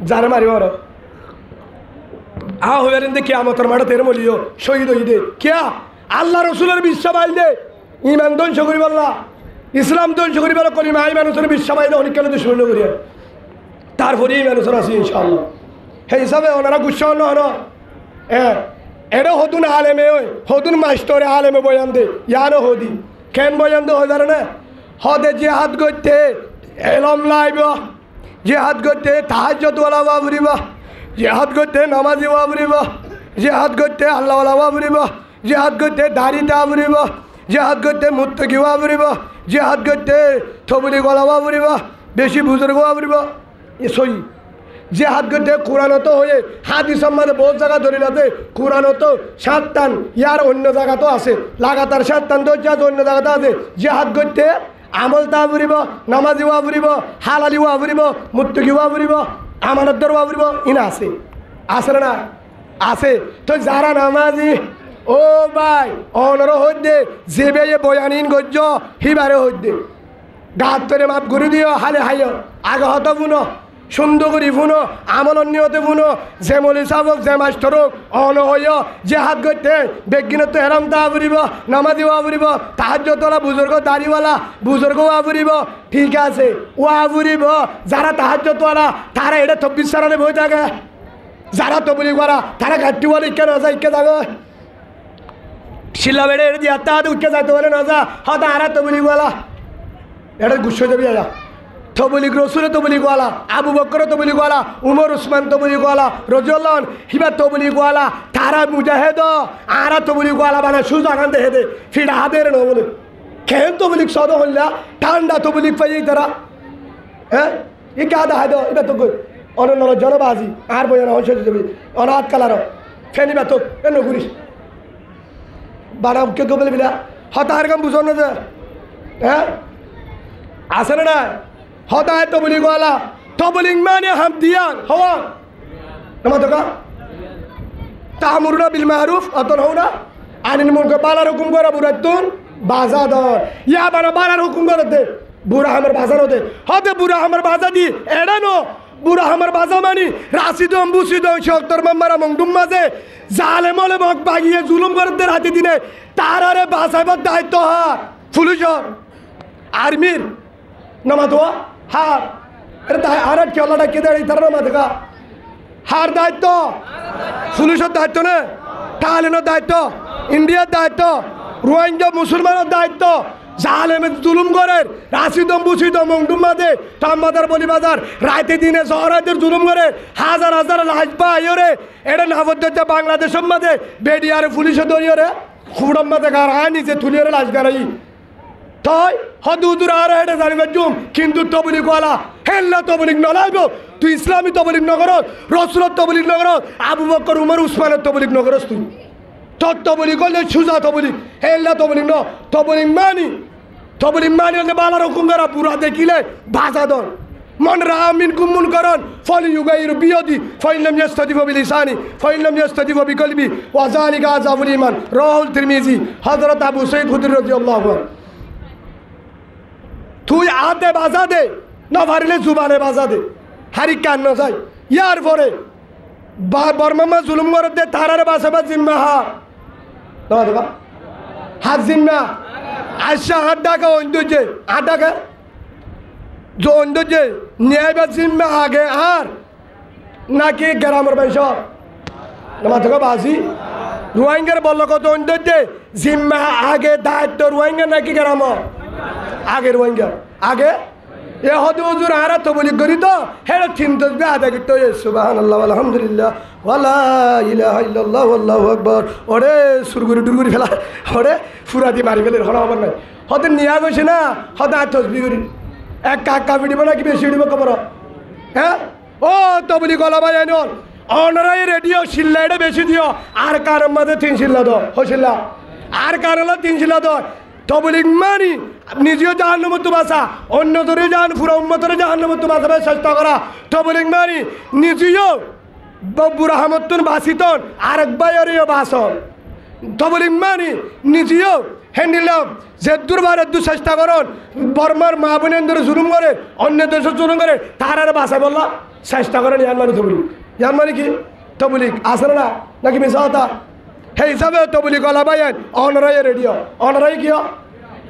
যারে মারিব আর হয়ে কে আমতর মাঠে তেরে মলিও শহীদ হই দে কে আল্লাহ রসুলের বিশ্বাস আইল দে ইমান ধ্বংস করি বললা ইসলাম ধ্বংস করি বলো কলিমা এই মানুষের বিশ্বাস আইলে অনেক কেন দুশ্মন করিয়া তারপরে এই মানুষের আছে ইনশাআল্লাহ সেই হিসাবে ওনারা গুচ্ছা হন হ্যাঁ এটা হতুন আলেমে ওই হতুন মাস্টরে আলেমে বয়ান দে ইয়ারও হদি কেন বয়ান দে হয়ে না হদে যে হাত করতে এলম লাইব যে হাত করতে তাহাজ্জুদওয়ালা বাবুরিব যে হাত করতে নামাজি বাবুরিব যে হাত করতে আল্লাহওয়ালা বাবুরিব যে হাত করতে দাড়িতে আবরিব যে হাত করতে মুত্তকি আবরিব যে হাত করতে থবুলি গলা আবরিব বেশি বুজুর্গ আবরিব এ সই যে হাত করতে কোরআনত হয়ে হাদিস সম্মানে বহু জায়গা ধরিলাতে কোরআনত 7 টান ইয়ার অন্য জায়গা তো আছে লাগাতার 7 টান তো অন্য জায়গাতে আছে যে হাত করতে আমল তা আবরিব নামাজিও আবরিব হালালিও আবরিব মুত্তকিও আবরিব আমানতদারও আবরিব ইনা আছে না আছে তো যারা নামাজি ও ভাই অনর হইদে যে বেয়ে বয়ানিন গজ্জ হিবারে হইদে গাত তরে মাপ ঘুরি দিও হালে হাইয় আগে হত বুনো সুন্দর করি বুনো আমল নিয়তে বুনো যে মলি সাবক যে মাস্টর হোক অন হইয় যে হাত করতে বেগিনত তো হেরাম তা আবরিব নামাজিও আবরিব তাহাজ্জুদওয়ালা বুজুর্গ দাড়িওয়ালা বুজুর্গও আবরিব ঠিক আছে ও আবরিব যারা তাহাজ্জুদওয়ালা তারা এটা 24 সালে বই থাকে যারা তবলি করা তারা গাট্টিওয়ালা ইকে না যায় ইকে থাকে শিলা বেড়ে দিয়ে হাতে উঠে যাইতে বলে না যা হয়তো আরা তবলিগওয়ালা এটা গুচ্ছ যাবি যা তবলিগ রসুল তবলিগওয়ালা আবু বকর তবলিগওয়ালা উমর উসমান তবলিগওয়ালা রাদিয়াল্লাহু আনহু হিবা তবলিগওয়ালা তারা মুজাহিদ আরা তবলিগওয়ালা বানা সুজা কান্দে হেদে ফিডা হাদের ন বলে কেন তবলিগ সদ হল্লা ঠান্ডা তবলিগ পাই তারা হ্যাঁ ই কাদা হাদ এটা তো কই অনন্য জনবাজি আর বই না হইছে যাবি অনাথ কালার ফেনিবা তো এন ঘুরিস বানা কে বলে বিলা হতার কাম বুঝো না যে হ্যাঁ আছে না হতায় তবলিং মানে হাম দিয়ান হওয়া নামা তো তা'মুরুনা বিল মা'রুফ ওয়া তানহাউনা আনিল মুনকার বালার হুকুম করা বুড়াতুন বাজা দর ইয়া বানা বালার হুকুম করতে বুড়া আমার বাজার হতে বুড়া আমার বাজা দি এড়ানো বুড়া আমার বাজা মানি রাশিদম বুসিদম শক্তর মাম্মারা মংডুম মাঝে জালেমলে মগ বাগিয়ে জুলুম করতে রাতে দিনে তারারে বাঁচাইবার দায়িত্ব হার পুলিশর আর্মির নামা দোয়া হার আর খেলাটা কে দেয় তারা নামা দেখা হার দায়িত্ব পুলিশের দায়িত্ব না তালেনের দায়িত্ব ইন্ডিয়ার দায়িত্ব রোহিঙ্গা মুসলমানের দায়িত্ব জালেমে জুলুম করে রাশিদম বুসিদম মংডুম মাঝে তামবাজার বলিবাজার রাতে দিনে শহরাদের জুলুম করে হাজার হাজার লাশ পাইরে এটা নাবদ্ধ বাংলাদেশের মাঝে বেডিয়ারে পুলিশে দরিয়ে রে খুবড়ম মাঝে গাড়া নিচে তুলিয়ে লাশ গাড়াই তাই হদুদুর আর এটা জানিবে জুম কিন্তু তবলিগ ওয়ালা হেল্লা তবলিগ নলাইব তুই ইসলামী তবলিগ নগর রসুলত তবলিগ নগর আবু বকর উমর উসমানের তবলিগ নগরস তুই তোর তবলিগ করলে সুজা তবলিগ হেল্লা তবলিগ ন তবলিগ মানি হলে বালার হুকুম করা পুরা দেখিলে ভাষা দন মন রামিন কুমুন করন ফল ইউগাইর বিয়দি ফাইলাম ইয়াস্তাদিব বিলিসানি ফাইলাম ইয়াস্তাদিব বিকলবি ওয়া যালিকা আযাবুল ঈমান রাহুল তিরমিজি হযরত আবু সাঈদ খুদরী রাদিয়াল্লাহু আনহু তুই আতে বাজা দে না পারিলে জুবানে বাজা দে হারি কান না যাই ইয়ার পরে বর্মামা জুলুম করতে তারারে বাসাবা জিম্মা হাত জিম্মা আশা হাত ডাকা অন্দুজে হাত ডাকা যে অন্দুজে ন্যায় বা জিম্মা আগে আর নাকি গ্রামের বাইশ না থেকে বাসি রোহিঙ্গার বলল কত অন্দুজে জিম্মা আগে দায়িত্ব রোহিঙ্গা নাকি গ্রাম আগে রোহিঙ্গা আগে এ হদু হুজুর আর তো বলি করি তো হেড়ে চিন্তা আদা করতে সুবহানাল্লাহ আলহামদুলিল্লাহ ওয়ালা ইলাহা ইল্লাল্লাহ আল্লাহু আকবার ওরে সুরগুরি টুরগুরি ফেলা ওরে ফুরাদি মারি ফেলে হরা হবার নাই হতে নিয়া গেছে না হতে আর তসবি করি এক কাকা ভিডিব নাকি বেশি উঠিব খবর হ্যাঁ ও তো বলি গলা ভাই আইন অনরাই রেডিও শিল্লা এটা বেশি দিও আর কার মাঝে 3 শিল্লা দো হইছিলা আর কার হলো 3 শিল্লা দো তবলিগ মানি নিজেও জাহান্নামে বাঁচা অন্য ধরে যান পুরো উম্মতরে জাহান্নামে বাঁচাবে চেষ্টা করা তবলিগ মানি নিজেও বুড়া হামতুন বাঁচিতন আরেক বাইরেও বাঁচন তবলিগ মানি নিজেও হ্যান্ডিলাম যে দুর্বারের দু চেষ্টা করন বর্মার মা বোনের ধরে জুলুম করে অন্য দেশে জুলুম করে তার আর বাঁচা বললা চেষ্টা করেন ইয়ান মানে তবলিগ ইয়ান মানে কি তবলিগ আসলে না নাকি মিশা হতা সেই হিসাবে তবলিগ গলা বাইন অনরাই রেডিও অনরাই কিয়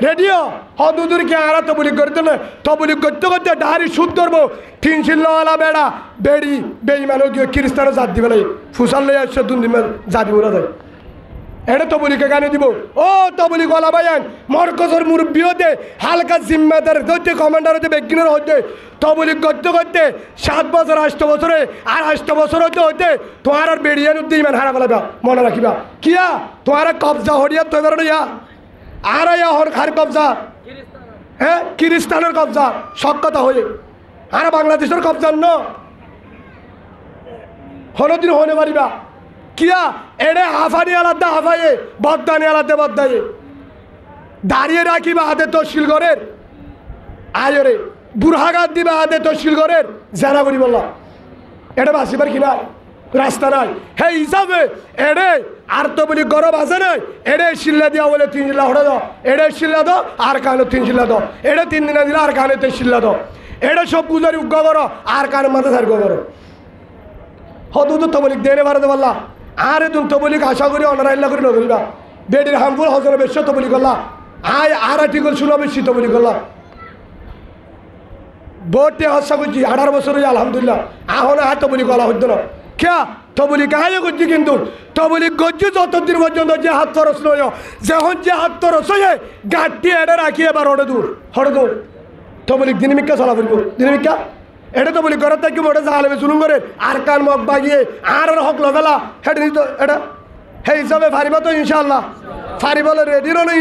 রেডিও হদুদুর কে আর তবলিগ করতে না তবলিগ করতে করতে ডাহারি সুদ ধরবো 3 শিল্লাওয়ালা বেড়া বেড়ি বেইমানও গিয়ে খ্রিস্টানও জাত দিবে নাই ফুসাল লই আসছে দুদিন জাতি উড়া যায় এটা তবলিগকে গানে দিব ও তবলিগ গলা বাইন মরকজের মুরব্বী হতে হালকা জিম্মাদার হতে কমান্ডার হতে বেগিনের হতে তবলিগ করতে করতে 7 বছর 8 বছরে আর 8 বছর হতে তোমার আর বেড়িয়ান উদ্দে ইমান হারা ফেলাবা মনে রাখিবা কিয়া তোমার কবজা হরিয়া তো এবার ইয়া আর ইয়া হর খার কবজা হ্যাঁ খ্রিস্টানের কবজা সব কথা হয়ে আর বাংলাদেশের কবজা ন হলদিন হনে পারিবা কিয়া এড়ে হাফানি আলাদা হাফায়ে বদানি আলাদা বদায়ে দাঁড়িয়ে রাখিবা হাতে তশকিল করের আয়রে বুড়হাগাত দিবা হাতে তশকিল করের জানা করি বললাম এটা বাসিবার কি নাই রাস্তা নাই সেই হিসাবে এড়ে আর তো বলি গরব আছে নাই এড়ে শিল্লা দিয়া বলে 3 শিল্লা হড়ে দাও এড়ে শিল্লা দাও আর কানে 3 শিল্লা দাও এড়ে 3 দিনে দিলে আর কানে 3 শিল্লা দাও এড়ে সব গুজারি উগ্গ করো আর কানে মাথা সার করো হদু তো তবলিক দেনে বাড়াতে পারলা আরে তুমি তবলিক আশা করি অনারাইল্লা করে নগরিবা বেডির হামফুল হজরে বেশ তবলি করলা আয় আর আর্টিকল শুনো বেশি তবলি করলা বোটে আশা করছি 18 বছর আলহামদুলিল্লাহ এখন আর তবলি করা হতো না কে তবলি কাজে করছি কিন্তু তবলি করছি যতদিন পর্যন্ত যে হাত খরচ নয় যখন যে হাত খরচ হয়ে গাঁটটি এটা রাখি এবার হড়ে দূর তবলিক দিনমিকা চলা ফিরব দিনমিকা এটা তো বলি ঘরের থাকি ওটা জাহালেবে জুলুম করে আর কান মগ বাগিয়ে আর হক লবেলা হেঁটে নিত এটা সেই হিসাবে ফারিবা তো ইনশাল্লাহ ফারিবলে রেডিরও নেই